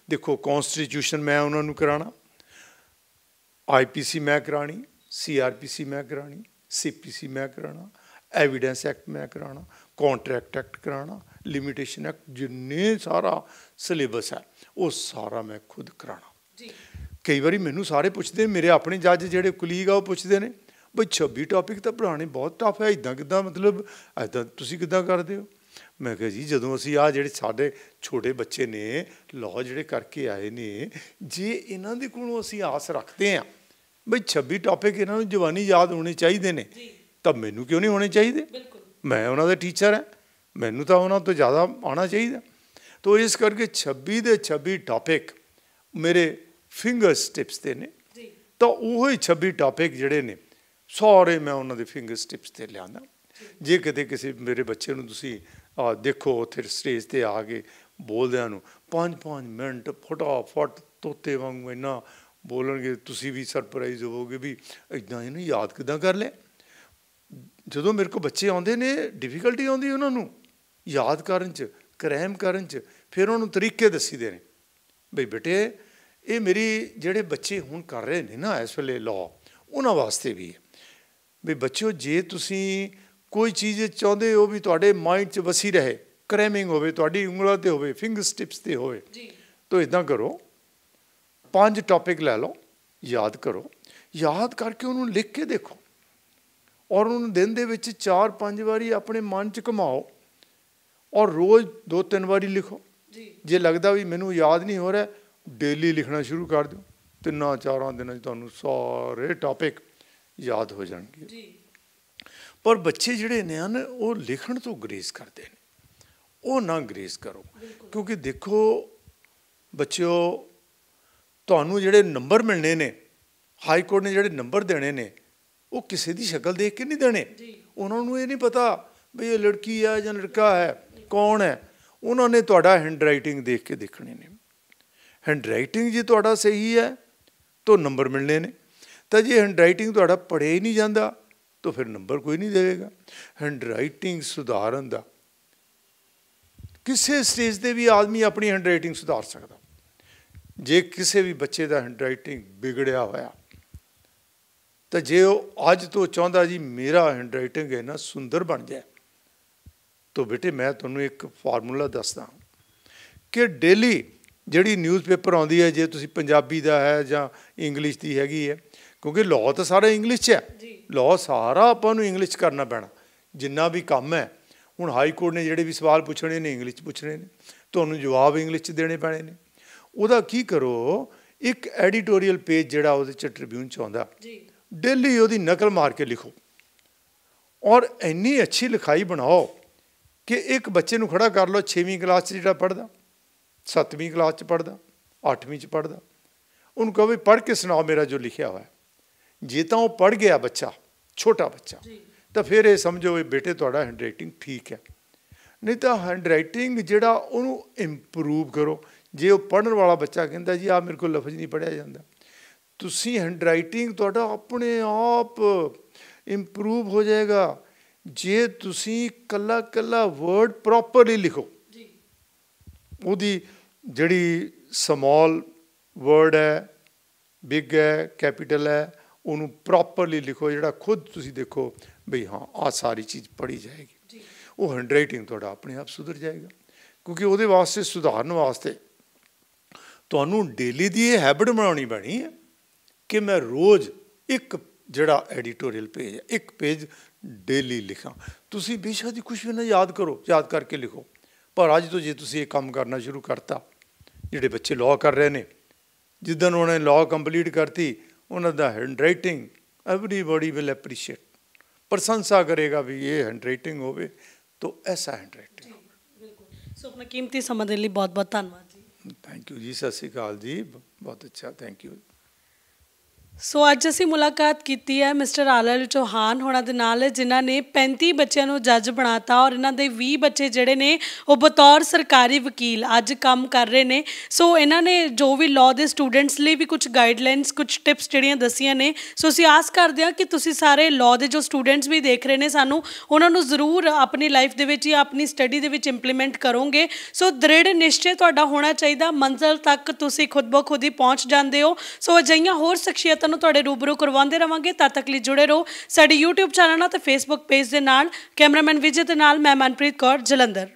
ਦੇਖੋ, ਕੌਂਸਟੀਟਿਊਸ਼ਨ ਮੈਂ ਉਹਨਾਂ ਨੂੰ ਕਰਾਉਣਾ, IPC ਮੈਂ ਕਰਾਉਣੀ, CRPC ਮੈਂ ਕਰਾਉਣੀ, CPC ਮੈਂ ਕਰਾਉਣਾ, ਐਵੀਡੈਂਸ ਐਕਟ ਮੈਂ ਕਰਾਉਣਾ, ਕੌਂਟਰੈਕਟ ਐਕਟ ਕਰਾਉਣਾ, ਲਿਮਿਟੇਸ਼ਨ ਐਕਟ, ਜਿੰਨੇ ਸਾਰਾ ਸਿਲੇਬਸ ਹੈ ਉਹ ਸਾਰਾ ਮੈਂ ਖੁਦ ਕਰਾਉਣਾ। ਕਈ ਵਾਰੀ ਮੈਨੂੰ ਸਾਰੇ ਪੁੱਛਦੇ, ਮੇਰੇ ਆਪਣੇ ਜੱਜ ਜਿਹੜੇ ਕੁਲੀਗ ਆ ਉਹ ਪੁੱਛਦੇ ਨੇ ਬਈ 26 ਟੌਪਿਕ ਤਾਂ ਪੜ੍ਹਾਉਣੇ ਬਹੁਤ ਟਫ ਹੈ, ਇੱਦਾਂ ਕਿੱਦਾਂ, ਮਤਲਬ ਇੱਦਾਂ ਤੁਸੀਂ ਕਿੱਦਾਂ ਕਰਦੇ ਹੋ। ਮੈਂ ਕਿਹਾ ਜੀ ਜਦੋਂ ਅਸੀਂ ਆਹ ਜਿਹੜੇ ਸਾਡੇ ਛੋਟੇ ਬੱਚੇ ਨੇ ਲਾਅ ਜਿਹੜੇ ਕਰਕੇ ਆਏ ਨੇ, ਜੇ ਇਹਨਾਂ ਦੇ ਕੋਲੋਂ ਅਸੀਂ ਆਸ ਰੱਖਦੇ ਹਾਂ ਬਈ 26 ਟੌਪਿਕ ਇਹਨਾਂ ਨੂੰ ਜ਼ੁਬਾਨੀ ਯਾਦ ਹੋਣੇ ਚਾਹੀਦੇ ਨੇ, ਤਾਂ ਮੈਨੂੰ ਕਿਉਂ ਨਹੀਂ ਹੋਣੇ ਚਾਹੀਦੇ। ਮੈਂ ਉਹਨਾਂ ਦਾ ਟੀਚਰ ਹਾਂ, ਮੈਨੂੰ ਤਾਂ ਉਹਨਾਂ ਤੋਂ ਜ਼ਿਆਦਾ ਆਉਣਾ ਚਾਹੀਦਾ। ਤਾਂ ਇਸ ਕਰਕੇ 26 ਦੇ 26 ਟੌਪਿਕ ਮੇਰੇ ਫਿੰਗਰ ਸਟਿਪਸ 'ਤੇ ਨੇ, ਤਾਂ ਉਹ ਹੀ 26 ਟੌਪਿਕ ਜਿਹੜੇ ਨੇ ਸਾਰੇ ਮੈਂ ਉਹਨਾਂ ਦੇ ਫਿੰਗਰ ਸਟਿਪਸ 'ਤੇ ਲਿਆਉਂਦਾ। ਜੇ ਕਿਤੇ ਕਿਸੇ ਮੇਰੇ ਬੱਚੇ ਨੂੰ ਤੁਸੀਂ ਦੇਖੋ ਉੱਥੇ ਸਟੇਜ 'ਤੇ ਆ ਕੇ ਬੋਲਦਿਆਂ ਨੂੰ 5-5 ਮਿੰਟ ਫਟਾਫਟ ਤੋਤੇ ਵਾਂਗੂ ਇੰਨਾ ਬੋਲਣਗੇ, ਤੁਸੀਂ ਵੀ ਸਰਪ੍ਰਾਈਜ਼ ਹੋਵੋਗੇ ਵੀ ਇੱਦਾਂ ਇਹਨੂੰ ਯਾਦ ਕਿੱਦਾਂ ਕਰ ਲਿਆ। ਜਦੋਂ ਮੇਰੇ ਕੋਲ ਬੱਚੇ ਆਉਂਦੇ ਨੇ ਡਿਫੀਕਲਟੀ ਆਉਂਦੀ ਉਹਨਾਂ ਨੂੰ ਯਾਦ ਕਰਨ 'ਚ, ਕਰੈਮ ਕਰਨ 'ਚ, ਫਿਰ ਉਹਨਾਂ ਨੂੰ ਤਰੀਕੇ ਦੱਸੀਦੇ ਨੇ ਬਈ ਬੇਟੇ ਇਹ ਮੇਰੀ ਜਿਹੜੇ ਬੱਚੇ ਹੁਣ ਕਰ ਰਹੇ ਨੇ ਨਾ ਇਸ ਵੇਲੇ ਲਾਅ, ਉਹਨਾਂ ਵਾਸਤੇ ਵੀ ਹੈ ਵੀ ਬੱਚਿਓ, ਜੇ ਤੁਸੀਂ ਕੋਈ ਚੀਜ਼ ਚਾਹੁੰਦੇ ਹੋ ਵੀ ਤੁਹਾਡੇ ਮਾਈਂਡ 'ਚ ਵਸੀ ਰਹੇ, ਕਰੈਮਿੰਗ ਹੋਵੇ, ਤੁਹਾਡੀ ਉਂਗਲਾਂ 'ਤੇ ਹੋਵੇ, ਫਿੰਗਰ ਸਟਿਪਸ 'ਤੇ ਹੋਵੇ, ਤਾਂ ਇੱਦਾਂ ਕਰੋ 5 ਟੌਪਿਕ ਲੈ ਲਓ, ਯਾਦ ਕਰੋ, ਯਾਦ ਕਰਕੇ ਉਹਨੂੰ ਲਿਖ ਕੇ ਦੇਖੋ ਔਰ ਉਹਨੂੰ ਦਿਨ ਦੇ ਵਿੱਚ 4-5 ਵਾਰੀ ਆਪਣੇ ਮਨ 'ਚ ਘੁਮਾਓ ਔਰ ਰੋਜ਼ 2-3 ਵਾਰੀ ਲਿਖੋ। ਜੇ ਲੱਗਦਾ ਵੀ ਮੈਨੂੰ ਯਾਦ ਨਹੀਂ ਹੋ ਰਿਹਾ, ਡੇਲੀ ਲਿਖਣਾ ਸ਼ੁਰੂ ਕਰ ਦਿਓ, 3-4 ਦਿਨਾਂ 'ਚ ਤੁਹਾਨੂੰ ਸਾਰੇ ਟੌਪਿਕ ਯਾਦ ਹੋ ਜਾਣਗੇ। ਪਰ ਬੱਚੇ ਜਿਹੜੇ ਨੇ ਹਨ ਉਹ ਲਿਖਣ ਤੋਂ ਗਰੇਜ਼ ਕਰਦੇ ਨੇ, ਉਹ ਨਾ ਗਰੇਜ਼ ਕਰੋ। ਕਿਉਂਕਿ ਦੇਖੋ ਬੱਚਿਓ, ਤੁਹਾਨੂੰ ਜਿਹੜੇ ਨੰਬਰ ਮਿਲਣੇ ਨੇ, ਹਾਈ ਕੋਰਟ ਨੇ ਜਿਹੜੇ ਨੰਬਰ ਦੇਣੇ ਨੇ, ਉਹ ਕਿਸੇ ਦੀ ਸ਼ਕਲ ਦੇਖ ਕੇ ਨਹੀਂ ਦੇਣੇ। ਉਹਨਾਂ ਨੂੰ ਇਹ ਨਹੀਂ ਪਤਾ ਵੀ ਇਹ ਲੜਕੀ ਹੈ ਜਾਂ ਲੜਕਾ ਹੈ, ਕੌਣ ਹੈ। ਉਹਨਾਂ ਨੇ ਤੁਹਾਡਾ ਹੈਂਡ ਰਾਈਟਿੰਗ ਦੇਖ ਕੇ ਦੇਖਣੇ ਨੇ। ਹੈਂਡ ਰਾਈਟਿੰਗ ਜੇ ਤੁਹਾਡਾ ਸਹੀ ਹੈ ਤਾਂ ਨੰਬਰ ਮਿਲਣੇ ਨੇ, ਤਾਂ ਜੇ ਹੈਂਡ ਰਾਈਟਿੰਗ ਤੁਹਾਡਾ ਪੜ੍ਹਿਆ ਹੀ ਨਹੀਂ ਜਾਂਦਾ ਤਾਂ ਫਿਰ ਨੰਬਰ ਕੋਈ ਨਹੀਂ ਦੇਵੇਗਾ। ਹੈਂਡ ਰਾਈਟਿੰਗ ਸੁਧਾਰਨ ਦਾ ਕਿਸੇ ਸਟੇਜ 'ਤੇ ਵੀ ਆਦਮੀ ਆਪਣੀ ਹੈਂਡ ਰਾਈਟਿੰਗ ਸੁਧਾਰ ਸਕਦਾ। ਜੇ ਕਿਸੇ ਵੀ ਬੱਚੇ ਦਾ ਹੈਂਡ ਰਾਈਟਿੰਗ ਵਿਗੜਿਆ ਹੋਇਆ, ਤਾਂ ਜੇ ਉਹ ਅੱਜ ਤੋਂ ਚਾਹੁੰਦਾ ਜੀ ਮੇਰਾ ਹੈਂਡ ਰਾਈਟਿੰਗ ਹੈ ਨਾ ਸੁੰਦਰ ਬਣ ਜਾਏ, ਤਾਂ ਬੇਟੇ ਮੈਂ ਤੁਹਾਨੂੰ ਇੱਕ ਫਾਰਮੂਲਾ ਦੱਸਦਾ ਕਿ ਡੇਲੀ ਜਿਹੜੀ ਨਿਊਜ਼ਪੇਪਰ ਆਉਂਦੀ ਹੈ, ਜੇ ਤੁਸੀਂ ਪੰਜਾਬੀ ਦਾ ਹੈ ਜਾਂ ਇੰਗਲਿਸ਼ ਦੀ ਹੈਗੀ ਹੈ, ਕਿਉਂਕਿ ਲਾਅ ਤਾਂ ਸਾਰਾ ਇੰਗਲਿਸ਼ 'ਚ ਹੈ, ਲਾਅ ਸਾਰਾ ਆਪਾਂ ਨੂੰ ਇੰਗਲਿਸ਼ 'ਚ ਕਰਨਾ ਪੈਣਾ। ਜਿੰਨਾ ਵੀ ਕੰਮ ਹੈ, ਹੁਣ ਹਾਈ ਕੋਰਟ ਨੇ ਜਿਹੜੇ ਵੀ ਸਵਾਲ ਪੁੱਛਣੇ ਨੇ ਇੰਗਲਿਸ਼ 'ਚ ਪੁੱਛਣੇ ਨੇ, ਤੁਹਾਨੂੰ ਜਵਾਬ ਇੰਗਲਿਸ਼ 'ਚ ਦੇਣੇ ਪੈਣੇ ਨੇ। ਉਹਦਾ ਕੀ ਕਰੋ, ਇੱਕ ਐਡੀਟੋਰੀਅਲ ਪੇਜ ਜਿਹੜਾ ਉਹਦੇ 'ਚ ਟ੍ਰਿਬਿਊਨ 'ਚ ਆਉਂਦਾ, ਡੇਲੀ ਉਹਦੀ ਨਕਲ ਮਾਰ ਕੇ ਲਿਖੋ ਔਰ ਇੰਨੀ ਅੱਛੀ ਲਿਖਾਈ ਬਣਾਓ ਕਿ ਇੱਕ ਬੱਚੇ ਨੂੰ ਖੜਾ ਕਰ ਲਓ 6ਵੀਂ ਕਲਾਸ 'ਚ ਜਿਹੜਾ ਪੜ੍ਹਦਾ, 7ਵੀਂ ਕਲਾਸ 'ਚ ਪੜ੍ਹਦਾ, 8ਵੀਂ 'ਚ ਪੜ੍ਹਦਾ, ਉਹਨੂੰ ਕਹੋ ਵੀ ਪੜ੍ਹ ਕੇ ਸੁਣਾਓ ਮੇਰਾ ਜੋ ਲਿਖਿਆ ਹੋਇਆ। ਜੇ ਤਾਂ ਉਹ ਪੜ੍ਹ ਗਿਆ ਬੱਚਾ, ਛੋਟਾ ਬੱਚਾ, ਤਾਂ ਫਿਰ ਇਹ ਸਮਝੋ ਵੀ ਬੇਟੇ ਤੁਹਾਡਾ ਹੈਂਡ ਰਾਈਟਿੰਗ ਠੀਕ ਹੈ। ਨਹੀਂ ਤਾਂ ਹੈਂਡ ਰਾਈਟਿੰਗ ਜਿਹੜਾ ਉਹਨੂੰ ਇੰਪਰੂਵ ਕਰੋ, जे वो पढ़न वाला बच्चा कहता जी मेरे को लफ्ज़ नहीं पढ़िया जाता, तुसी हैंडराइटिंग तुहाडा अपने आप इंप्रूव हो जाएगा जे तुसी कला कला वर्ड प्रॉपरली लिखो। ਉਹਦੀ ਜਿਹੜੀ ਸਮॉल वर्ड है, बिग है, कैपिटल है, ਉਹਨੂੰ प्रॉपरली लिखो, ਜਿਹੜਾ खुद तुसी देखो बई हाँ आ सारी चीज़ पढ़ी जाएगी, वो हैंडराइटिंग ਤੁਹਾਡਾ अपने आप सुधर जाएगा। क्योंकि ਉਹਦੇ वास्ते सुधारन वास्ते ਤੁਹਾਨੂੰ डेली ਦੀ ਇਹ हैबिट बनानी पैनी है कि मैं रोज़ एक ਜਿਹੜਾ एडिटोरियल पेज है, एक पेज डेली लिखा। तुसी बेशक कुछ भी ना याद करो, याद करके लिखो, पर अज तो जे तुसी ये काम करना शुरू करता, ਜਿਹੜੇ बच्चे लॉ कर रहे हैं, जिदन उन्होंने लॉ कंप्लीट करती, उन्होंने हैंडराइटिंग एवरीबॉडी विल एप्रीशिएट, प्रशंसा करेगा भी ये हैंडराइटिंग होवे तो ऐसा हैंडराइटिंग। सो अपना कीमती समय देने लिए बहुत बहुत धन्यवाद जी। थैंक यू जी, सत श्री अकाल जी, बहुत अच्छा, थैंक यू। सो अज असी मुलाकात की है मिस्टर आलल चौहान होना दे नाल, जिन्हां ने 35 बच्चों को जज बनाता और इन्हां दे 20 बच्चे जिहड़े ने वो बतौर सरकारी वकील अज काम कर रहे हैं। सो इन्हां ने जो भी लॉ के स्टूडेंट्स लिए भी कुछ गाइडलाइनस, कुछ टिप्स जिहड़ियां दसियां ने। सो असीं आस करते हैं कि तुसीं सारे लॉ के जो स्टूडेंट्स भी देख रहे हैं सानू, उन्होंने जरूर अपनी लाइफ दे विच या अपनी स्टडी दे विच इंप्लीमेंट करोगे। सो दृढ़ निश्चय तुहाडा होना चाहिए, मंजिल तक तुसीं खुद ब खुद ही पहुँच जाते हो। सो अजिहियां होर शख्सियत तुहाडे रूबरू करवाते रहांगे। तद तक लिए जुड़े रहो साडे यूट्यूब चैनल ते फेसबुक पेज के नाल। कैमरामैन विजय के नाल मैं मनप्रीत कौर, जलंधर।